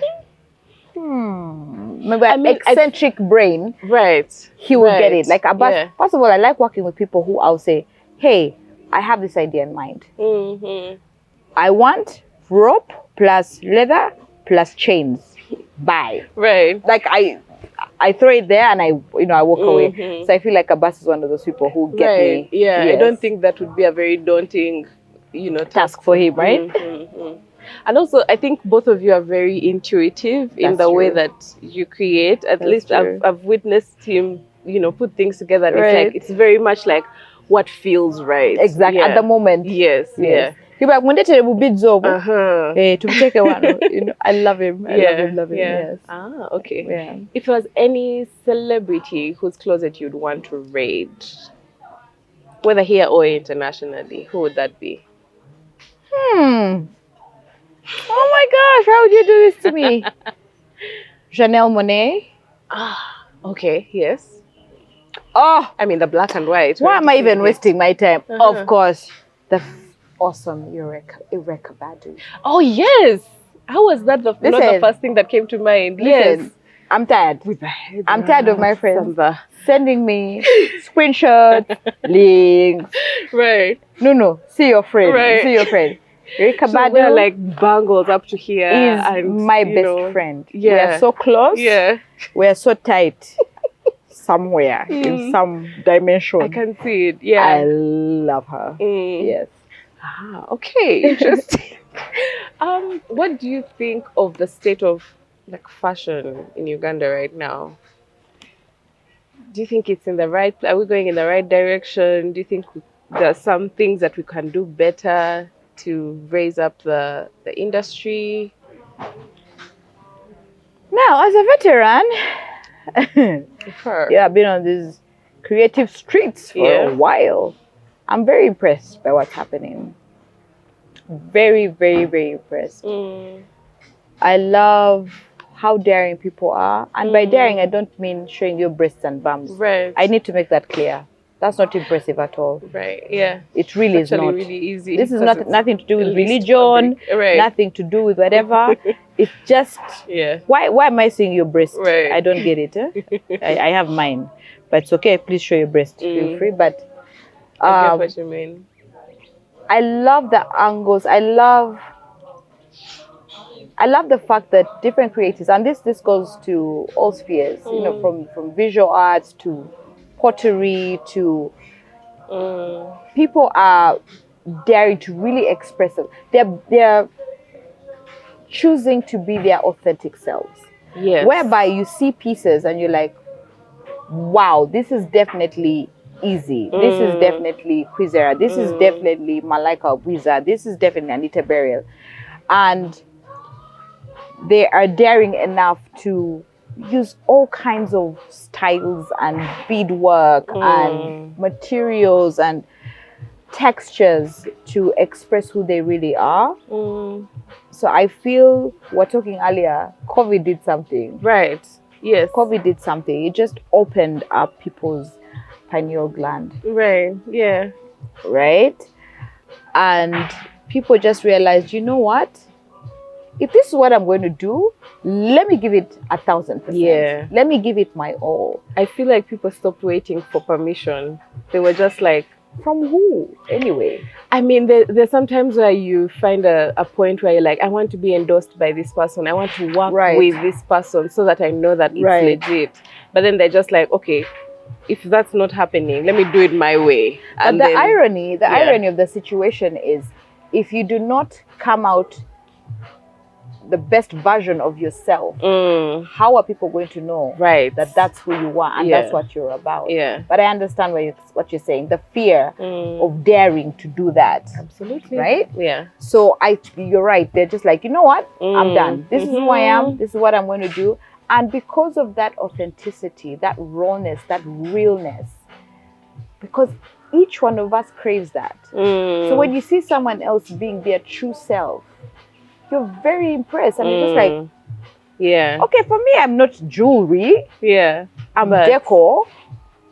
Maybe eccentric brain. Right. He will get it. Like Abbas, first of all, I like working with people who I'll say, hey, I have this idea in mind. I want rope plus leather plus chains. bye. Right. Like I throw it there and I walk away. So I feel like Abbas is one of those people who get me. Yeah, yes. I don't think that would be a very daunting, task for him, right? And also, I think both of you are very intuitive in the way that you create. At least I've witnessed him, put things together. And it's like, it's very much like what feels right. Exactly. At the moment. Yes. Yeah. He'll be like, when they tell you, hey, to take a one. I love him. I love him. Yes. Ah, okay. Yeah. If there was any celebrity whose closet you'd want to raid, whether here or internationally, who would that be? Oh my gosh, how would you do this to me? Janelle Monáe. Ah, okay, yes. Oh, I mean the black and white. Why am I even wasting my time? Of course, the awesome Eureka Badu. Oh yes. How was that? Not the first thing that came to mind. Yes. I'm tired. I'm tired of my friends sending me screenshots, links. Right. No. See your friend. Right. See your friend. Eureka Badu, we're like bangles up to here. Is and, my best friend. Yeah. We are so close. Yeah. We are so tight. Somewhere in some dimension. I can see it. Yeah. I love her. Yes. Ah, okay. Interesting. What do you think of the state of like fashion in Uganda right now? Do you think it's in the right? Are we going in the right direction? Do you think there are some things that we can do better to raise up the industry? Now, as a veteran, I've been on these creative streets for a while. I'm very impressed by what's happening. Very, very, very impressed. I love how daring people are. And by daring, I don't mean showing your breasts and bums. Right. I need to make that clear. That's not impressive at all. Right, yeah. It really is not. Really easy. This is nothing to do with religion, nothing to do with whatever. It's just, why am I seeing your breast? Right. I don't get it. I have mine. But it's okay, please show your breast. Feel free. But I get what you mean. I love the angles. I love the fact that different creators, and this goes to all spheres, from visual arts to pottery to people are daring to really express them. They're choosing to be their authentic selves. Yes. Whereby you see pieces and you're like, wow, this is definitely Easy. This is definitely Kwizera. This is definitely Malaika Wiza. This is definitely Anita Burial. And they are daring enough to use all kinds of styles and beadwork and materials and textures to express who they really are. So I feel, we're talking earlier, COVID did something. Right. Yes. COVID did something. It just opened up people's pineal gland. Right. Yeah. Right? And people just realized, you know what? If this is what I'm going to do, let me give it 1,000%. Yeah. Let me give it my all. I feel like people stopped waiting for permission. They were just like, from who? Anyway. I mean, there's sometimes where you find a point where you're like, I want to be endorsed by this person. I want to work with this person so that I know that it's legit. But then they're just like, okay, if that's not happening, let me do it my way. And but the irony of the situation is, if you do not come out the best version of yourself, how are people going to know that that's who you are and that's what you're about? Yeah. But I understand what you're saying, the fear of daring to do that. Absolutely. Right? Yeah. So you're right. They're just like, you know what? I'm done. This is who I am. This is what I'm going to do. And because of that authenticity, that rawness, that realness, because each one of us craves that. So when you see someone else being their true self, you're very impressed. And you're just like, okay, for me, I'm not jewelry. Yeah. I'm decor,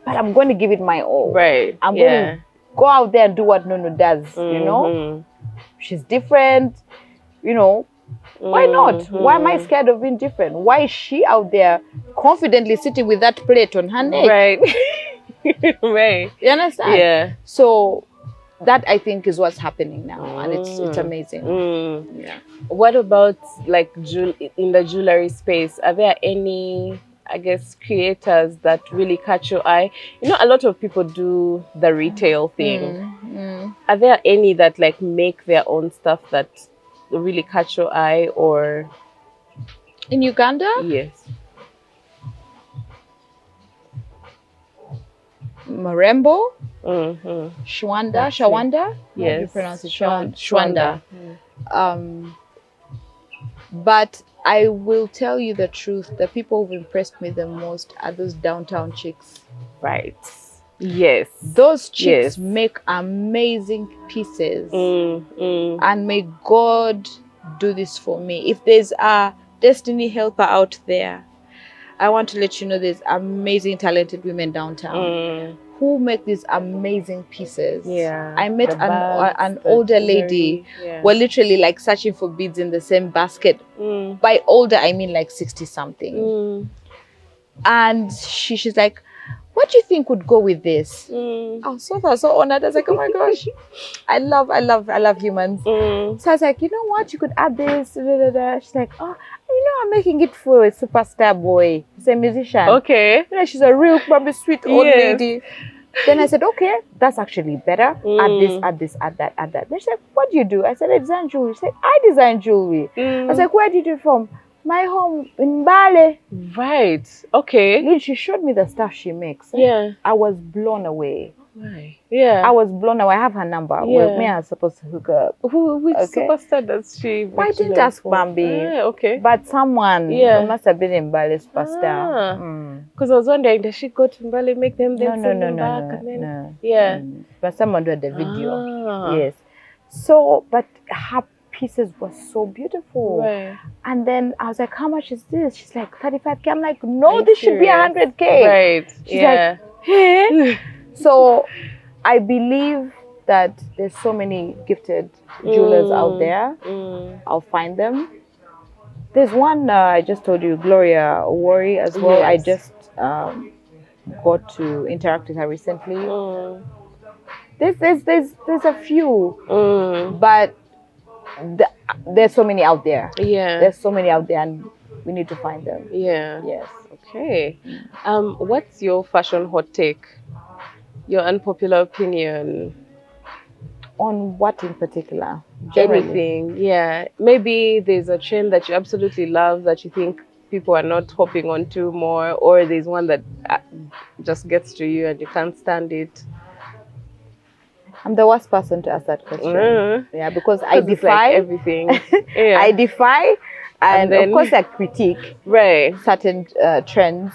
but I'm going to give it my all. Right. I'm going to go out there and do what Nunu does, you know? She's different, you know. Why not? Why am I scared of being different? Why is she out there confidently sitting with that plate on her neck? Right. Right. You understand? Yeah. So that I think is what's happening now, and it's amazing. Yeah. What about like in the jewelry space? Are there any, I guess, creators that really catch your eye? You know, a lot of people do the retail thing. Are there any that like make their own stuff that really catch your eye? Or in Uganda? Yes. Marembo, Shawanda. Yes. How do you pronounce it? Shawanda. But I will tell you the truth. The people who've impressed me the most are those downtown chicks. Right. Yes. Those chicks make amazing pieces. And may God do this for me. If there's a destiny helper out there, I want to let you know there's amazing, talented women downtown who make these amazing pieces. Yeah. I met an older lady. We're literally like searching for beads in the same basket. By older, I mean like 60 something. And she's like, what do you think would go with this? I was so honored. I was like, oh my gosh, I love humans. So I was like, you know what? You could add this. She's like, oh, you know, I'm making it for a superstar boy. He's a musician. Okay. You know, she's a real, probably sweet old lady. Then I said, okay, that's actually better. Add this, add that. Then she said, what do you do? I said, I design jewelry. She said, I design jewelry. I was like, where did you do it from? My home in Bale. Right. Okay. Then she showed me the stuff she makes. Yeah. I was blown away. Right. Yeah. I was blown away. I have her number. Yeah. Well, me and I supposed to hook up. Which superstar does she? Well, I didn't ask Bambi. Okay. But someone who must have been in Bali superstar. Because I was wondering, does she go to Bali, make them then send them back? No. Yeah. But someone did the video. Yes. So, but her pieces were so beautiful. Right. And then I was like, how much is this? She's like, 35K. I'm like, no, this should be 100K. Right. She's like, hey. So I believe that there's so many gifted jewelers out there. I'll find them. There's one I just told you, Gloria Owori as well. I just got to interact with her recently. There's a few, but there's so many out there. Yeah. There's so many out there, and we need to find them. Yeah. Yes. Okay. What's your fashion hot take? Your unpopular opinion? On what in particular? Generally. Anything. Yeah. Maybe there's a trend that you absolutely love that you think people are not hopping onto more, or there's one that just gets to you and you can't stand it. I'm the worst person to ask that question. Yeah, because I defy like everything. Yeah. I defy, and then, of course I critique certain trends.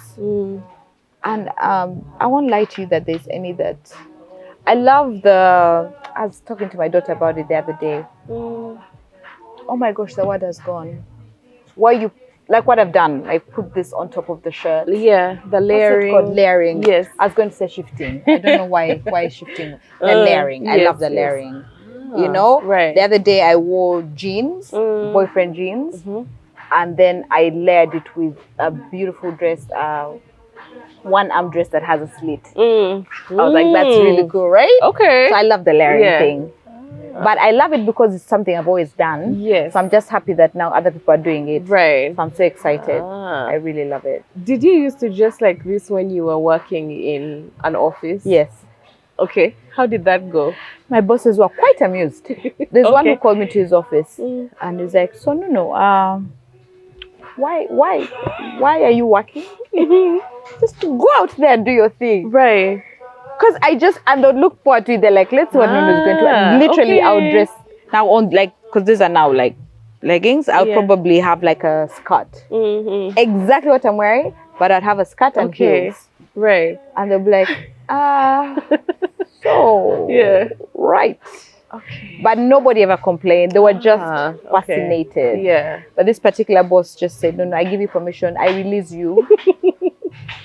And I won't lie to you that there's any that I love. I was talking to my daughter about it the other day. Oh my gosh, the word has gone. Why you like what I've done? I put this on top of the shirt. Yeah, the layering. What's it called? Layering. Yes. I was going to say shifting. I don't know why shifting. The layering. I love the layering. You know? Right. The other day I wore jeans, boyfriend jeans, and then I layered it with a beautiful dress, one arm dress that has a slit. I was like, that's really cool, right? Okay. So I love the layering thing. But I love it because it's something I've always done. Yes. So I'm just happy that now other people are doing it. Right. So I'm so excited. I really love it. Did you used to dress like this when you were working in an office? Yes. Okay. How did that go? My bosses were quite amused. There's one who called me to his office and he's like, so Nunu, why are you working? Just go out there and do your thing. Right. Because I don't look forward to it. They're like, let's see what Nunu's going to. And literally, I would dress now on like, because these are now like leggings. I would probably have like a skirt. Exactly what I'm wearing, but I'd have a skirt and heels. Right. And they'll be like, so right. Okay. But nobody ever complained. They were just fascinated. Yeah. But this particular boss just said, no, I give you permission. I release you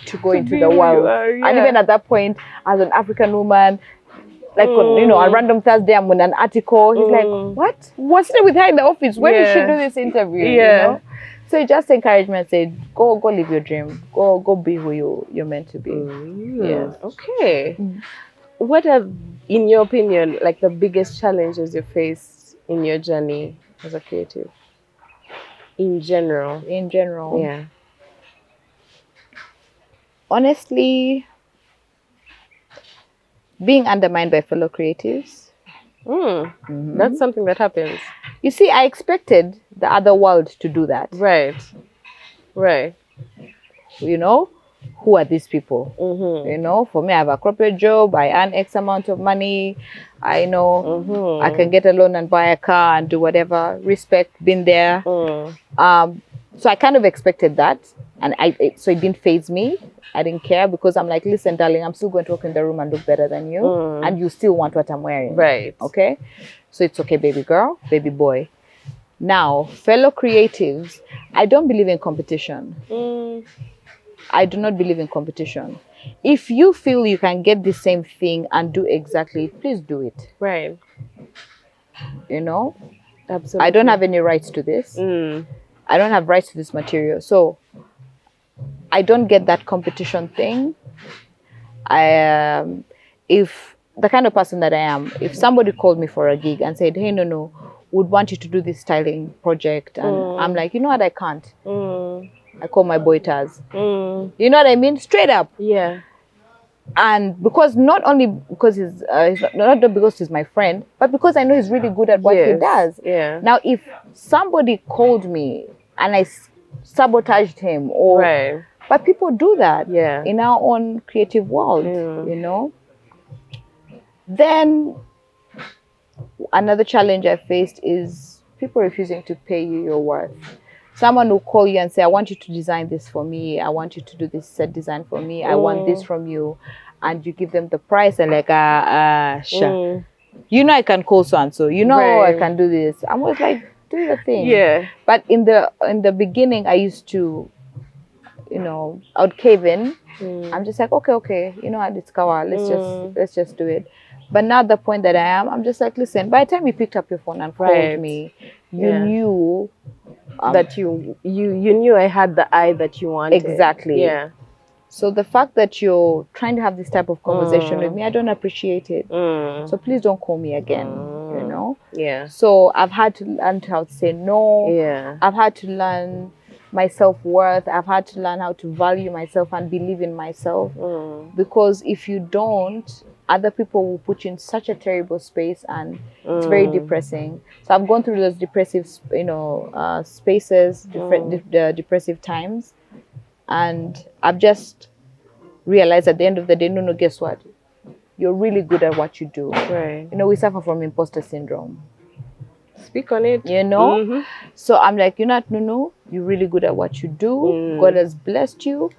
to go into the world. And even at that point, as an African woman, like, you know, a random Thursday, I'm with an article. He's like, what? What's it with her in the office? Where did she do this interview? You know? So he just encouraged me and said, go live your dream. Go be who you're meant to be. Yes. Okay. what have, in your opinion, like the biggest challenges you faced in your journey as a creative? In general. In general. Yeah. Honestly, being undermined by fellow creatives. That's something that happens. You see, I expected the other world to do that. Right. Right. You know, who are these people? You know, for me, I have a corporate job. I earn X amount of money. I know I can get a loan and buy a car and do whatever. Respect, been there. So I kind of expected that, and so it didn't faze me. I didn't care because I'm like, listen, darling, I'm still going to walk in the room and look better than you, and you still want what I'm wearing. Right. Okay. So it's okay, baby girl, baby boy. Now, fellow creatives, I don't believe in competition. I do not believe in competition. If you feel you can get the same thing and do exactly, please do it. Right. You know? Absolutely. I don't have any rights to this. I don't have rights to this material. So I don't get that competition thing. If the kind of person that I am, if somebody called me for a gig and said, hey, no, would want you to do this styling project, and I'm like, you know what, I can't. I call my boy Taz. You know what I mean? Straight up. Yeah. And because not only because he's not because he's my friend, but because I know he's really good at what he does. Yeah. Now, if somebody called me and I sabotaged him, or but people do that in our own creative world, you know. Then another challenge I faced is people refusing to pay you your worth. Someone will call you and say, I want you to design this for me. I want you to do this set design for me. I want this from you. And you give them the price and like, sure. You know I can call so and so. You know I can do this. I'm always like, do the thing. Yeah. But in the beginning, I used to, you know, I would cave in. I'm just like, okay. You know what, it's kawa. Let's just do it. But now at the point that I am, I'm just like, listen, by the time you picked up your phone and called me, you knew that you knew I had the eye that you wanted. Exactly. Yeah. So the fact that you're trying to have this type of conversation with me, I don't appreciate it. So please don't call me again, you know? Yeah. So I've had to learn how to say no. Yeah. I've had to learn my self-worth. I've had to learn how to value myself and believe in myself. Because if you don't, other people will put you in such a terrible space, and it's very depressing. So I've gone through those depressive, you know, spaces, depressive times, and I've just realized at the end of the day, no, guess what? You're really good at what you do. Right. You know, we suffer from imposter syndrome. Speak on it. You know? So I'm like, you know what, Nunu? You're really good at what you do. God has blessed you.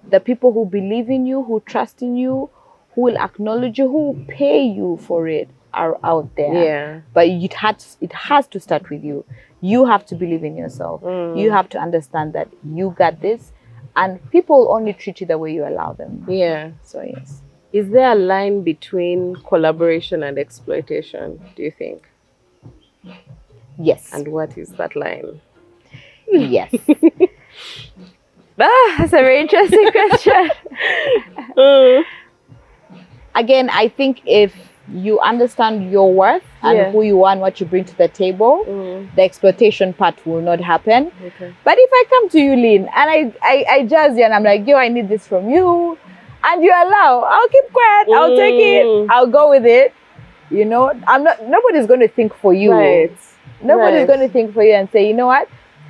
The people who believe in you, who trust in you, who will acknowledge you, who will pay you for it, are out there. Yeah. But it has to start with you. You have to believe in yourself. You have to understand that you got this, and people only treat you the way you allow them. Yeah. So yes. Is there a line between collaboration and exploitation, do you think? Yes. And what is that line? Yes. That's a very interesting question. Again, I think if you understand your worth and who you are and what you bring to the table, the exploitation part will not happen. Okay. But if I come to you, Lynn, and I jazz you and I'm like, yo, I need this from you, and you allow, I'll keep quiet, I'll take it, I'll go with it. You know, nobody's going to think for you. Right. Nobody's going to think for you and say, you know what?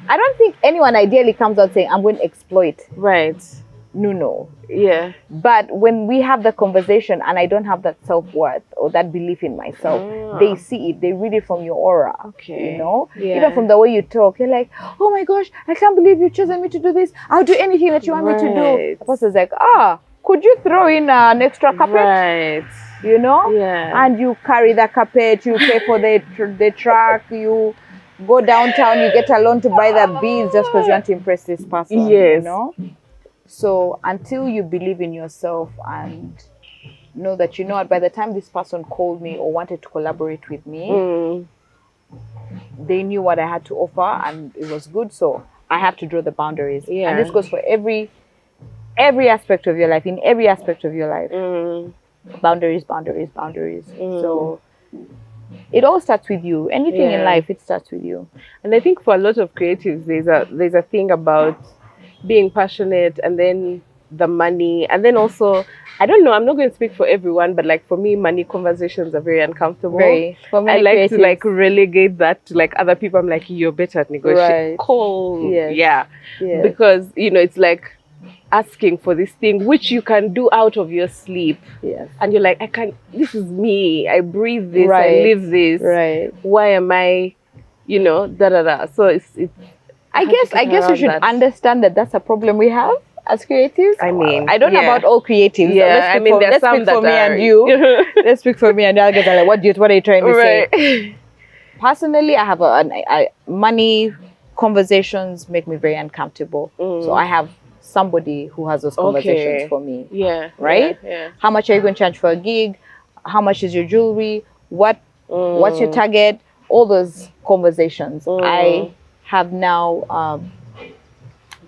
I don't think anyone ideally comes out saying, I'm going to exploit. Right. No. Yeah. But when we have the conversation and I don't have that self-worth or that belief in myself, they see it, they read it from your aura. Okay. You know? Yeah. Even from the way you talk, you're like, oh my gosh, I can't believe you've chosen me to do this. I'll do anything that you want me to do. The person's like, could you throw in an extra carpet? Right. You know? Yeah. And you carry the carpet, you pay for the truck, you go downtown, you get a loan to buy the beads just because you want to impress this person. Yes. You know? So until you believe in yourself and know that, you know what, by the time this person called me or wanted to collaborate with me, they knew what I had to offer and it was good. So I have to draw the boundaries. Yeah. And this goes for every aspect of your life, in every aspect of your life. boundaries. So it all starts with you. Anything in life, it starts with you. And I think for a lot of creatives, there's a thing about being passionate, and then the money, and then also, I don't know, I'm not going to speak for everyone, but like for me, money conversations are very uncomfortable. For me, I like to like relegate that to like other people. I'm like, you're better at negotiating. Cool. Yeah. Because, you know, it's like asking for this thing which you can do out of your sleep. And you're like, I can't, this is me. I breathe this, I live this. Why am I, you know, So it's I guess we should understand that that's a problem we have as creatives. I mean, I don't know about all creatives. Yeah, let's speak for me and you. Let's speak for me and I'll get like, what are you trying to say? Personally, I have money conversations make me very uncomfortable. So I have somebody who has those conversations for me. Right? How much are you going to charge for a gig? How much is your jewelry? What's your target? All those conversations. I have now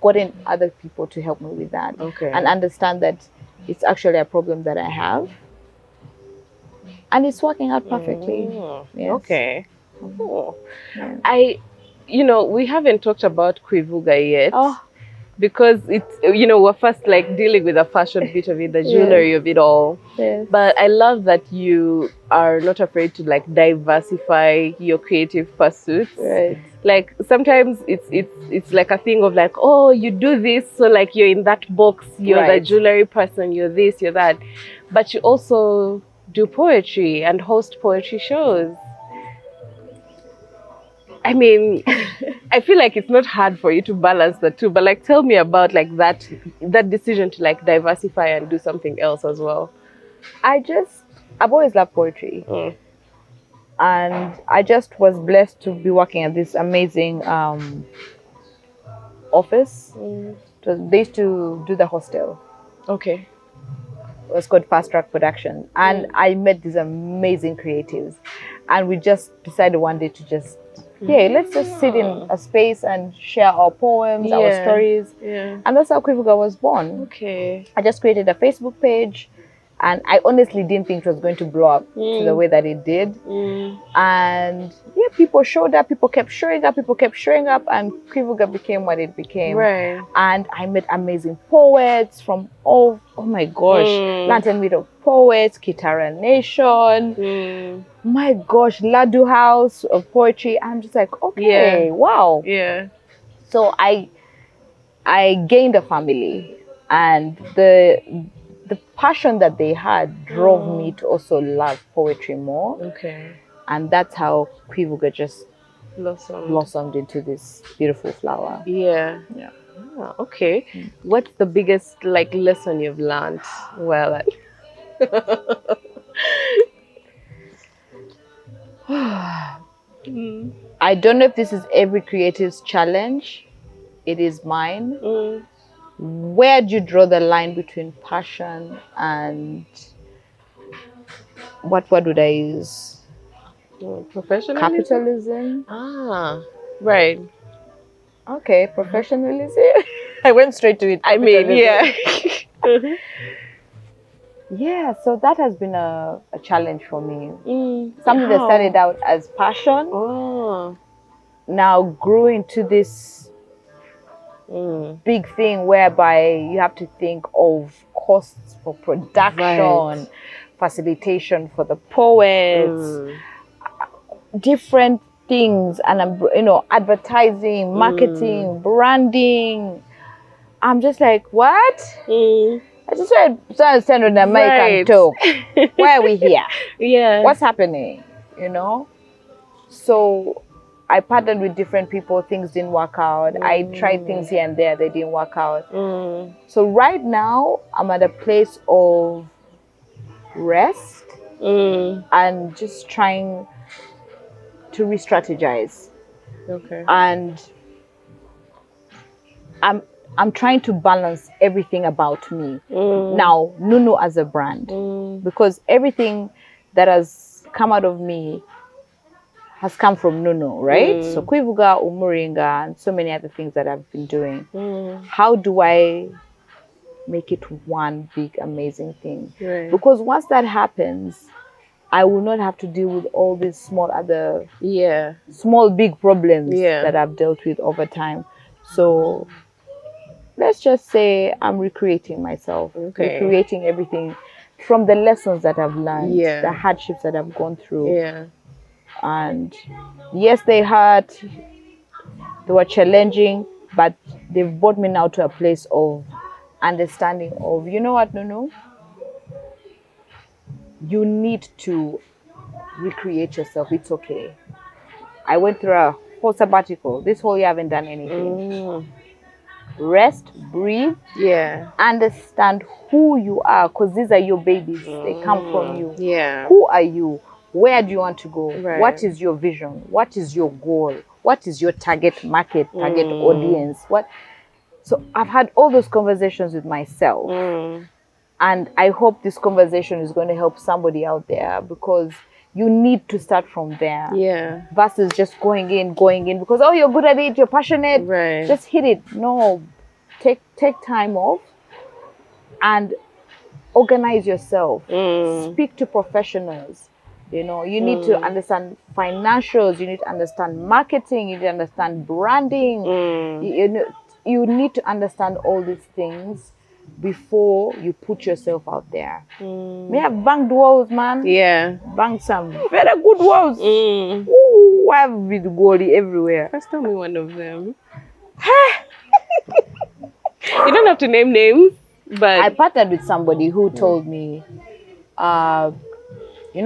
gotten other people to help me with that and understand that it's actually a problem that I have, and it's working out perfectly. You know, we haven't talked about kwivuga yet. Because it's, you know, we're first like dealing with the fashion bit of it, the jewelry of it all. But I love that you are not afraid to like diversify your creative pursuits. Like sometimes it's like a thing of like, oh, you do this, so like you're in that box, you're the jewelry person, you're this, you're that. But you also do poetry and host poetry shows. I mean, I feel like it's not hard for you to balance the two, but like tell me about like that decision to like diversify and do something else as well. I've always loved poetry. And I just was blessed to be working at this amazing office. They used to do the hostel. It was called Fast Track Production. And I met these amazing creatives. And we just decided one day to just let's just sit in a space and share our poems, our stories. And that's how Kwivuga was born. I just created a Facebook page, and I honestly didn't think it was going to blow up to the way that it did. And people showed up, people kept showing up, and Kwivuga became what it became. And I met amazing poets from all, oh my gosh, Lantern Meet of Poets, Kitara Nation, my gosh, Ladu House of Poetry. I'm just like, wow. So I gained a family, and the passion that they had drove me to also love poetry more. And that's how Kwivuga just blossomed into this beautiful flower. What's the biggest like lesson you've learned? Well, I don't know if this is every creative's challenge. It is mine. Where do you draw the line between passion and what word would I use? Professionalism? Capitalism? Okay, professionalism. I went straight to it. I mean, so that has been a challenge for me. Something that started out as passion now grew into this big thing whereby you have to think of costs for production, facilitation for the poets, different things, and advertising, marketing, branding. I'm just like, what? I just want to stand on the mic and talk. Why are we here? What's happening? So I partnered with different people, things didn't work out. I tried things here and there, they didn't work out. So right now, I'm at a place of rest and just trying to re-strategize. And I'm trying to balance everything about me. Now, Nunu as a brand, because everything that has come out of me has come from Nunu, right? So Kwivuga, Umuringa, and so many other things that I've been doing. How do I make it one big amazing thing. Right. Because once that happens, I will not have to deal with all these small big problems that I've dealt with over time. So let's just say I'm recreating myself, recreating everything from the lessons that I've learned, the hardships that I've gone through. Yeah. And yes, they hurt, they were challenging, but they've brought me now to a place of understanding of, you know what, Nunu? You need to recreate yourself. It's okay. I went through a whole sabbatical. This whole year I haven't done anything. Rest, breathe, understand who you are, because these are your babies. They come from you. Who are you? Where do you want to go? What is your vision? What is your goal? What is your target market, target audience? So I've had all those conversations with myself, and I hope this conversation is going to help somebody out there, because you need to start from there. Versus just going in because, oh, you're good at it, you're passionate, just hit it. No, take time off and organize yourself. Speak to professionals. You know, you need to understand financials, you need to understand marketing, you need to understand branding. You need to understand all these things before you put yourself out there. We have banged walls, man. Banged some very good walls. Ooh, I have with Goli everywhere. First tell me one of them. You don't have to name names, but I partnered with somebody who told me, you know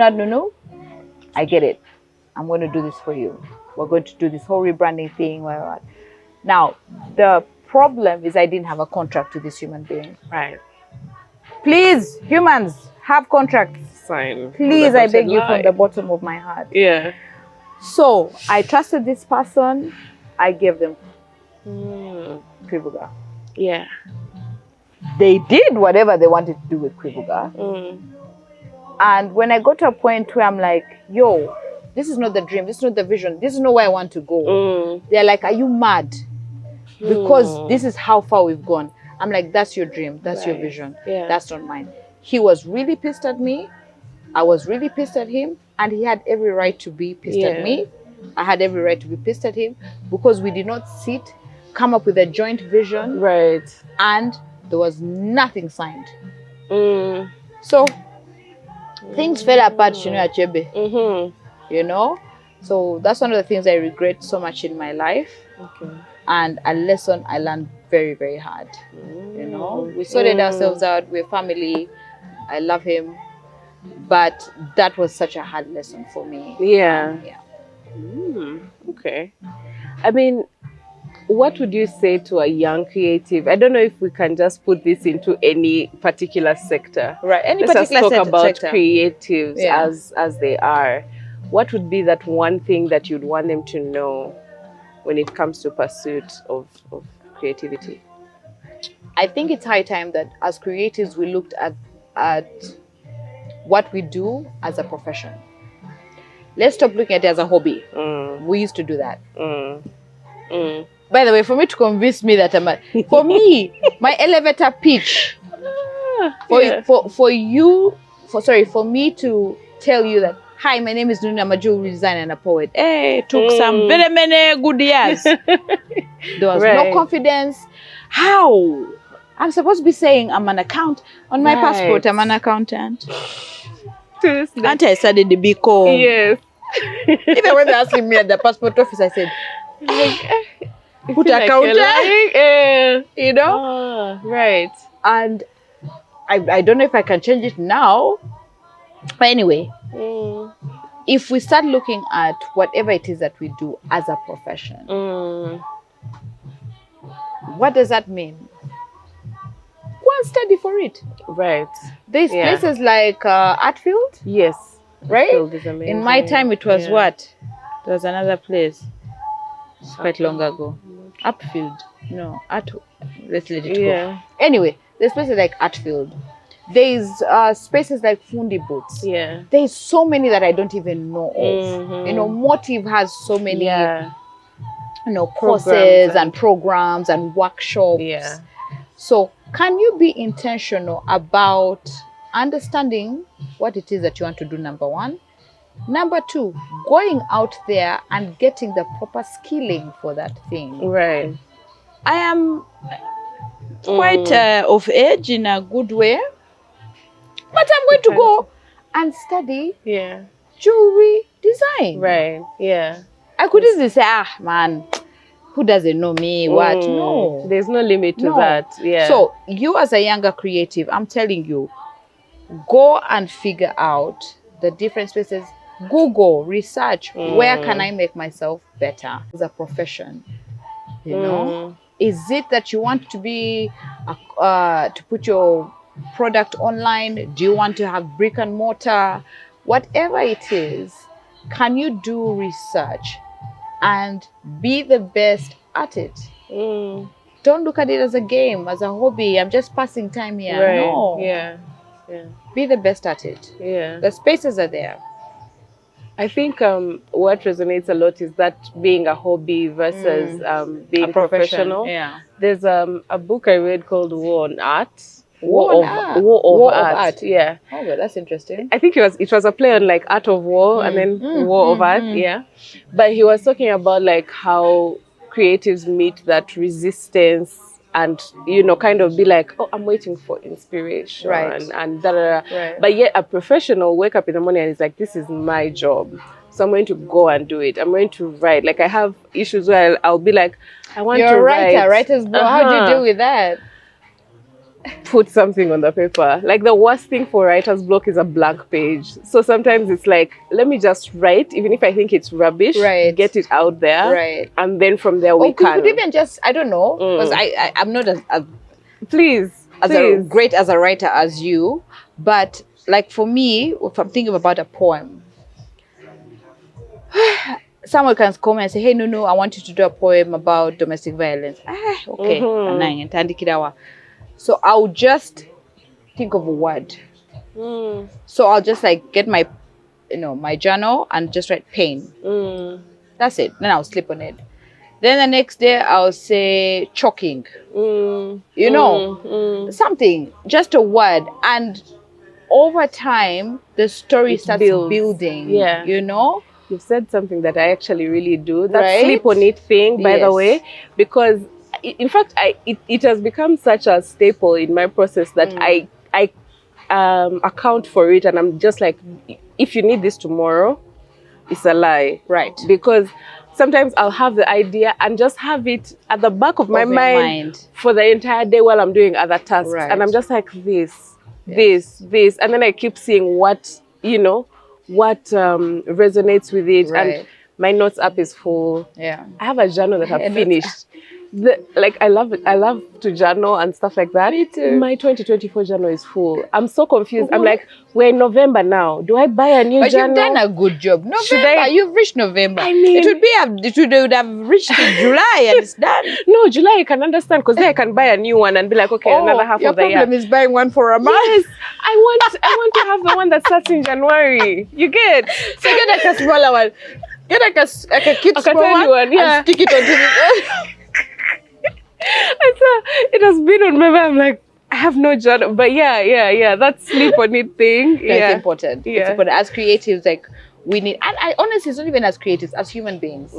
what, Nunu? I get it. I'm going to do this for you. We're going to do this whole rebranding thing. Whatever. Now, the problem is I didn't have a contract with this human being. Right. Please, humans, have contracts. Sign. Please, I beg you from the bottom of my heart. Yeah. So, I trusted this person. I gave them kwivuga. Yeah. They did whatever they wanted to do with kwivuga. And when I got to a point where I'm like, yo, this is not the dream, this is not the vision, this is not where I want to go. They're like, are you mad? Because this is how far we've gone. I'm like, that's your dream, that's your vision, that's not mine. He was really pissed at me. I was really pissed at him, and he had every right to be pissed at me. I had every right to be pissed at him, because we did not come up with a joint vision. Right. And there was nothing signed. So things fell apart, Achebe. You know? So that's one of the things I regret so much in my life. And a lesson I learned very, very hard. You know? We sorted ourselves out, we're family. I love him. But that was such a hard lesson for me. Okay. I mean, what would you say to a young creative? I don't know if we can just put this into any particular sector. Right. Let's just talk about creatives as they are. What would be that one thing that you'd want them to know when it comes to pursuit of creativity? I think it's high time that as creatives we looked at what we do as a profession. Let's stop looking at it as a hobby. We used to do that. By the way, for me to convince me that for me, my elevator pitch, for me to tell you that, hi, my name is Nunu, I'm a jewelry designer and a poet. Hey, took some very many good years. There was no confidence. How? I'm supposed to be saying I'm an accountant. On my passport, I'm an accountant. Auntie, I studied the BCom. Yes. Even when they asked me at the passport office, I said, put accountant, you know? Right. And I don't know if I can change it now. But anyway, if we start looking at whatever it is that we do as a profession, what does that mean? Go and study for it. Right. There's places like Artfield. Yes. Right? Artfield is amazing. In my time, it was what? There was another place. It's quite long ago. Upfield. No, let's let it go. Anyway, there's places like Artfield. There's spaces like Fundi Boots. Yeah. There's so many that I don't even know of. You know, Motive has so many, you know, courses and programs and workshops. Yeah. So can you be intentional about understanding what it is that you want to do, number one? Number two, going out there and getting the proper skilling for that thing. Right. I am quite of age in a good way, but I'm going to go and study jewelry design. Right. Yeah. I could easily say, man, who doesn't know me? What? No. There's no limit to that. Yeah. So you as a younger creative, I'm telling you, go and figure out the different spaces. Google, research, where can I make myself better as a profession? You know? Is it that you want to be, to put your product online? Do you want to have brick and mortar? Whatever it is, can you do research and be the best at it? Don't look at it as a game, as a hobby. I'm just passing time here. Right. No. Yeah. Be the best at it. Yeah. The spaces are there. I think what resonates a lot is that being a hobby versus being professional. Yeah. There's a book I read called War on Art. War of Art. Yeah. Oh, well, that's interesting. I think it was a play on like art of war and then war of art. Yeah. But he was talking about like how creatives meet that resistance and, you know, kind of be like, oh, I'm waiting for inspiration. Right. And da, da, da. Right. But yet a professional wake up in the morning and it's like, this is my job. So I'm going to go and do it. I'm going to write. Like I have issues where I'll be like, I want You're to a write. writer's block. How do you deal with that? Put something on the paper. Like the worst thing for writer's block is a blank page. So sometimes it's like, let me just write, even if I think it's rubbish, get it out there. Right. And then from there we can. Could even just, I don't know, because I'm not as great as a writer as you, but like for me, if I'm thinking about a poem, someone can come and say, hey, Nunu, I want you to do a poem about domestic violence. Okay. So I'll just think of a word. So I'll just like get my, my journal and just write pain. That's it. Then I'll sleep on it. Then the next day I'll say choking. Something, just a word. And over time, the story starts building. Yeah. You've said something that I actually really do. That sleep on it thing, by the way, because in fact, it has become such a staple in my process that I account for it, and I'm just like, if you need this tomorrow, it's a lie. Right. Because sometimes I'll have the idea and just have it at the back of my mind for the entire day while I'm doing other tasks. Right. And I'm just like, this. And then I keep seeing what resonates with it. Right. And my notes app is full. Yeah. I have a journal that I've finished. I love it. I love to journal and stuff like that. Me too. My 2024 journal is full. I'm so confused. I'm like, we're in November now. Do I buy a new journal? But you've done a good job. November, you've reached November. I mean, it would have reached July and it's done. No, July I can understand because then I can buy a new one and be like, okay, another half of the year. Your problem is buying one for a month. Yes, I want to have the one that starts in January. You get? So get like a smaller one. Get like a cute small one. And stick it onto the it has been on my mind. I'm like, I have no journal, but yeah. That sleep on it thing. It's important. Yeah. It's important. As creatives, like we need, and I honestly, it's not even as creatives, as human beings.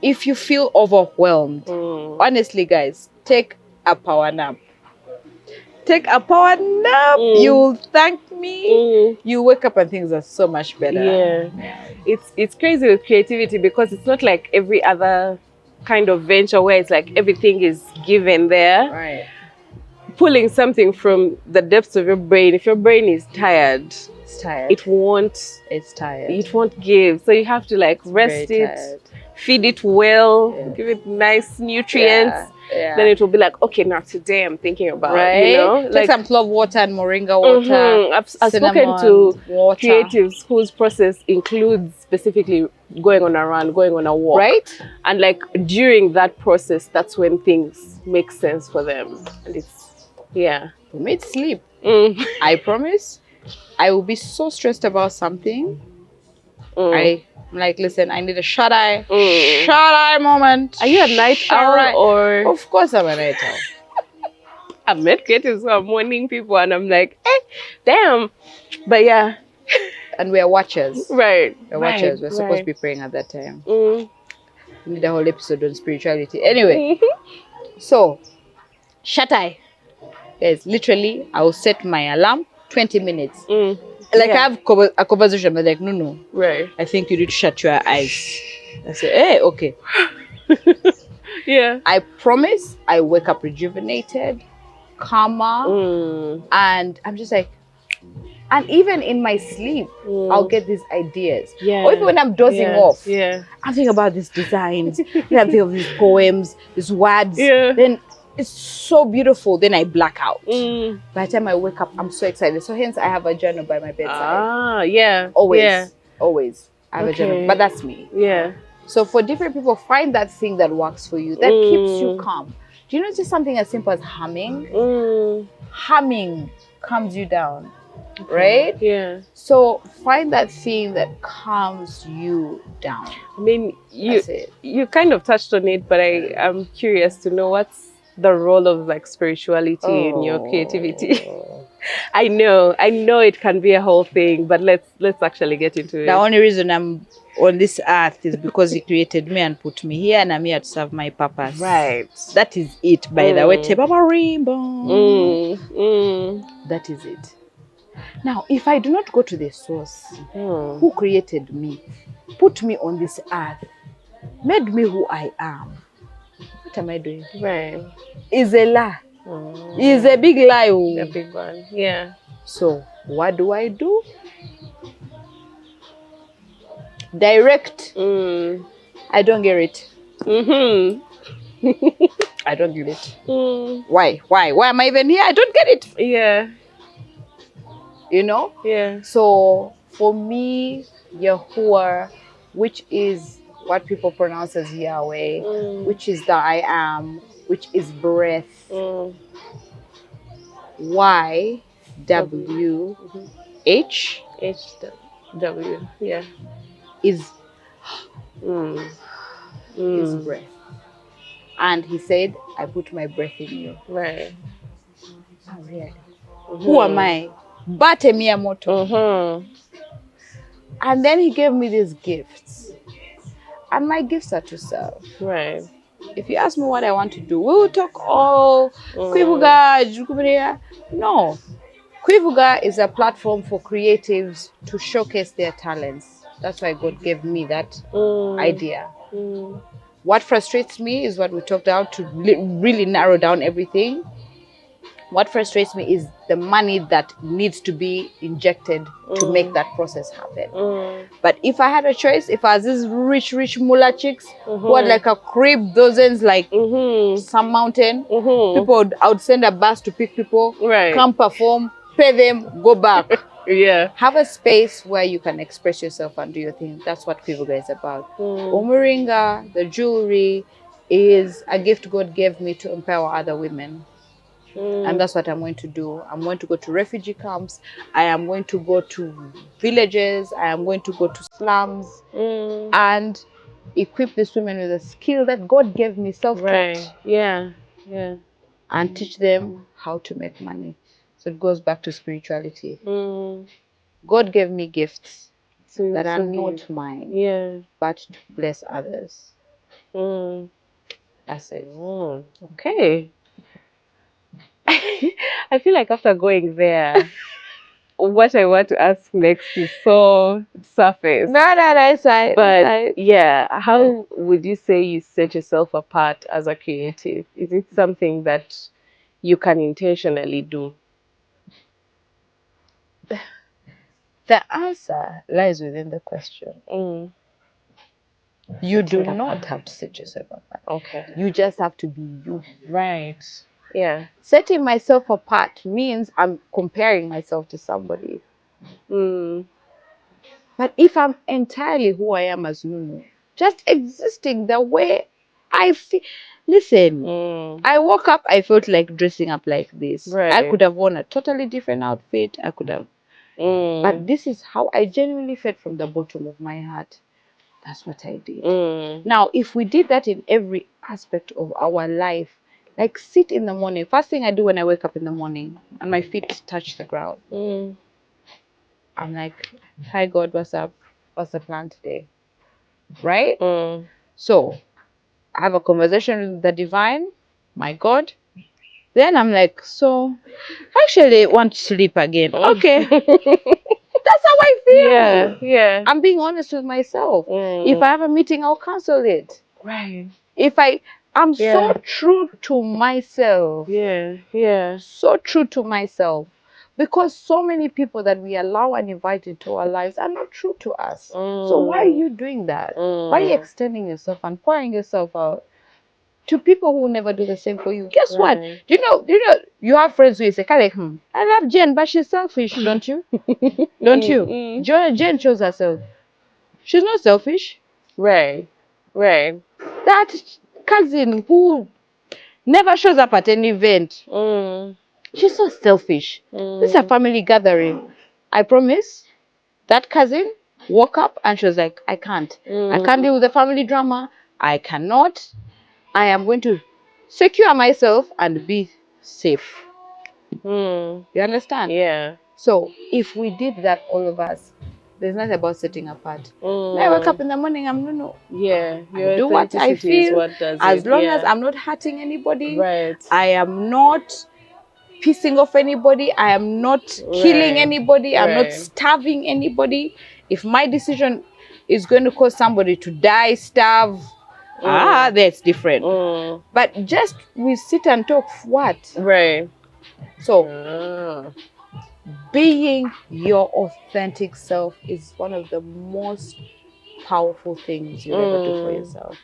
If you feel overwhelmed, honestly, guys, take a power nap. You'll thank me. You wake up and things are so much better. Yeah. It's crazy with creativity because it's not like every other kind of venture where it's like everything is given there. Right. Pulling something from the depths of your brain. If your brain is tired, it won't give. So you have to like rest it, feed it well, give it nice nutrients. Then it will be like, okay, now today I'm thinking about, take some clove water and moringa water. I've spoken to creatives whose process includes specifically going on a run, going on a walk. Right. And like during that process, that's when things make sense for them. And it's, for me, it's sleep. I promise. I will be so stressed about something. I'm like, listen, I need a shut-eye moment. Are you a night owl or? Of course I'm a night owl. I've met creatives who are morning people, and I'm like, damn. But yeah. And we're watchers. Right. We're watchers. We're supposed to be praying at that time. We need a whole episode on spirituality. Anyway, so shut eye. Guys, literally, I will set my alarm 20 minutes. Like I have a conversation, but like, no. Right. I think you need to shut your eyes. I say, hey, okay. Yeah. I promise I wake up rejuvenated, calmer, and I'm just like, and even in my sleep, I'll get these ideas. Yeah. Or even when I'm dozing off, I'm thinking about these designs, I'm thinking of these poems, these words. Yeah. Then it's so beautiful. Then I black out. By the time I wake up, I'm so excited. So hence I have a journal by my bedside. Always. I have a journal. But that's me. Yeah. So for different people, find that thing that works for you, that keeps you calm. Do you know just something as simple as humming? Humming calms you down, right? Yeah. So find that thing that calms you down. I mean, you kind of touched on it, but I'm curious to know what's the role of like spirituality in your creativity. I know it can be a whole thing, but let's actually get into it. The only reason I'm on this earth is because he created me and put me here, and I'm here to serve my purpose. Right. That is it, by the way. That is it. Now, if I do not go to the source, who created me, put me on this earth, made me who I am, what am I doing? Right. Is a lie. Is a big lie. A big one. Yeah. So what do? Direct. I don't get it. I don't get it. Why am I even here? I don't get it. Yeah. You know? Yeah. So for me, Yahuwah, which is what people pronounce as Yahweh, which is the I am, which is breath. YWH HW. Yeah. is breath. And he said, I put my breath in you. Right. Oh, really? Who am I? Bate Miyamoto. And then he gave me these gifts. And my gifts are to serve. Right. If you ask me what I want to do, we will talk all kwivuga, jukuburia. No. Kwivuga is a platform for creatives to showcase their talents. That's why God gave me that idea. What frustrates me is what we talked about to really narrow down everything. What frustrates me is the money that needs to be injected to make that process happen. But if I had a choice, if I was these rich mullah chicks who had like a crib, dozens, like some mountain, I would send a bus to pick people, come perform, pay them, go back. Yeah. Have a space where you can express yourself and do your thing. That's what kwivuga is about. Umuringa, the jewelry, is a gift God gave me to empower other women. And that's what I'm going to do. I'm going to go to refugee camps. I am going to go to villages. I am going to go to slums and equip these women with a skill that God gave me, self-taught. Right. Yeah. And teach them how to make money. So it goes back to spirituality. God gave me gifts that are not mine, but to bless others. That's it. Okay. I feel like after going there, what I want to ask next is so surface. No, it's fine. But yeah, how would you say you set yourself apart as a creative? Is it something that you can intentionally do? The answer lies within the question. You do not have to set yourself apart. Okay. You just have to be you. Right. Yeah. Setting myself apart means I'm comparing myself to somebody. But if I'm entirely who I am as Nunu, just existing the way I feel. Listen, I woke up, I felt like dressing up like this. Right. I could have worn a totally different outfit. I could have. But this is how I genuinely felt from the bottom of my heart. That's what I did. Now, if we did that in every aspect of our life, Like sit in the morning. First thing I do when I wake up in the morning and my feet touch the ground. I'm like, hi God, what's up? What's the plan today? Right? So I have a conversation with the divine, my God. Then I'm like, so I actually want to sleep again. Okay. That's how I feel. Yeah. I'm being honest with myself. If I have a meeting, I'll cancel it. Right. I'm so true to myself. Yeah. So true to myself. Because so many people that we allow and invite into our lives are not true to us. So why are you doing that? Why are you extending yourself and pouring yourself out to people who will never do the same for you? Guess what? You have friends who say, I love Jen, but she's selfish, don't you? Don't you? Jen shows herself. She's not selfish. Right. That cousin who never shows up at any event, she's so selfish. This is a family gathering. I promise. That cousin woke up and she was like, I can't. I can't deal with the family drama. I cannot. I am going to secure myself and be safe. You understand? Yeah. So if we did that, all of us, there's nothing about sitting apart. When I wake up in the morning, I'm Nunu. Yeah. I do what I feel. As long as I'm not hurting anybody. Right. I am not pissing off anybody. I am not killing anybody. I'm not starving anybody. If my decision is going to cause somebody to die, starve, that's different. But just we sit and talk, what? Right. So being your authentic self is one of the most powerful things you'll ever do for yourself.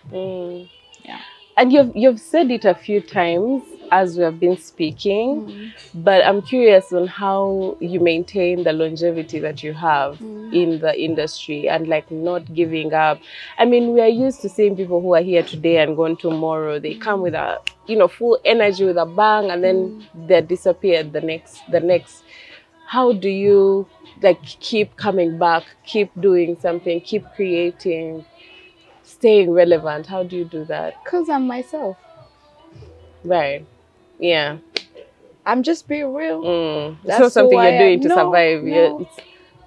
Yeah. And you've said it a few times as we have been speaking, but I'm curious on how you maintain the longevity that you have in the industry and like not giving up. I mean, we are used to seeing people who are here today and gone tomorrow. They come with a full energy, with a bang, and then they're disappeared the next. How do you like keep coming back, keep doing something, keep creating, staying relevant? How do you do that? Because I'm myself. Right. Yeah. I'm just being real. It's not something you're doing to survive. No.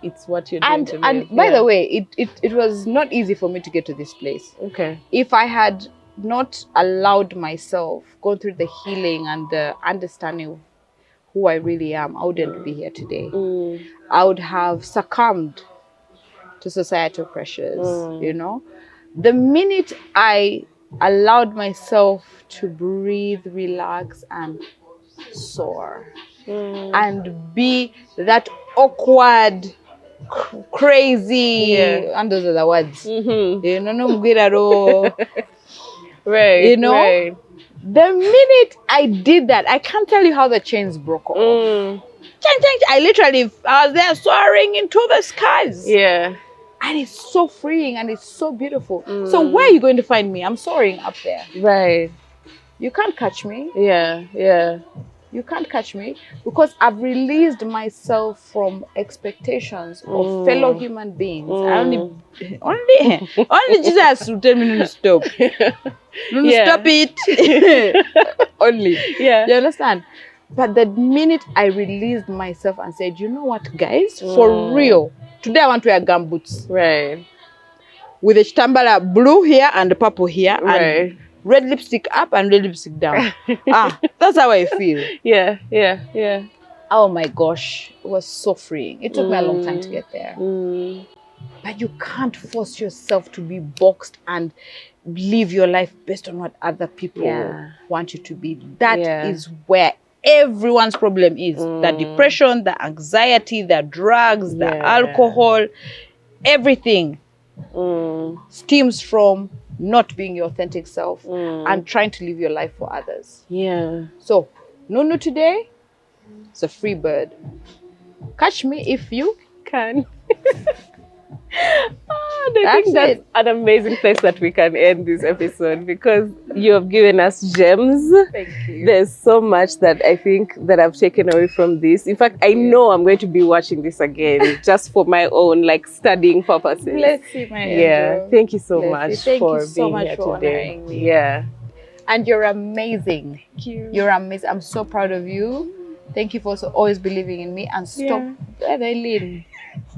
It's what you're doing to live. And by the way, it was not easy for me to get to this place. Okay. If I had not allowed myself go through the healing and the understanding of who I really am, I wouldn't be here today. I would have succumbed to societal pressures, The minute I allowed myself to breathe, relax, and soar, and be that awkward, crazy, and those are the words. Right. Right. The minute I did that, I can't tell you how the chains broke off. I was there soaring into the skies. Yeah. And it's so freeing and it's so beautiful. So where are you going to find me? I'm soaring up there. Right. You can't catch me. Yeah. You can't catch me because I've released myself from expectations of fellow human beings. Only Jesus will tell me to stop. Stop it. Only. Yeah. You understand? But the minute I released myself and said, you know what, guys, for real, today I want to wear gumboots. Right. With a Chitambala blue here and purple here. Right. And red lipstick up and red lipstick down. That's how I feel. Yeah. Oh my gosh. It was so freeing. It took me a long time to get there. But you can't force yourself to be boxed and live your life based on what other people want you to be. That is where everyone's problem is. The depression, the anxiety, the drugs, the alcohol, everything stems from not being your authentic self and trying to live your life for others. Yeah. So, Nunu today is a free bird. Catch me if you can. I think that's an amazing place that we can end this episode because you have given us gems. Thank you. There's so much that I think that I've taken away from this. In fact, I know I'm going to be watching this again just for my own studying purposes. Let's see, my angel. Thank you so much for being here today. Honoring me. Yeah. And you're amazing. Thank you. You're amazing. I'm so proud of you. Thank you for always believing in me. And stop.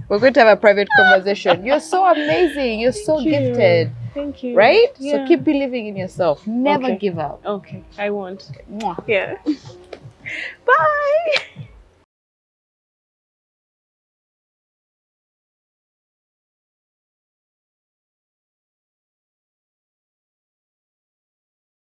We're going to have a private conversation. You're so amazing. You're so gifted. Thank you. Right? So keep believing in yourself. Never give up. Okay. I won't. Mwah. Yeah. Bye.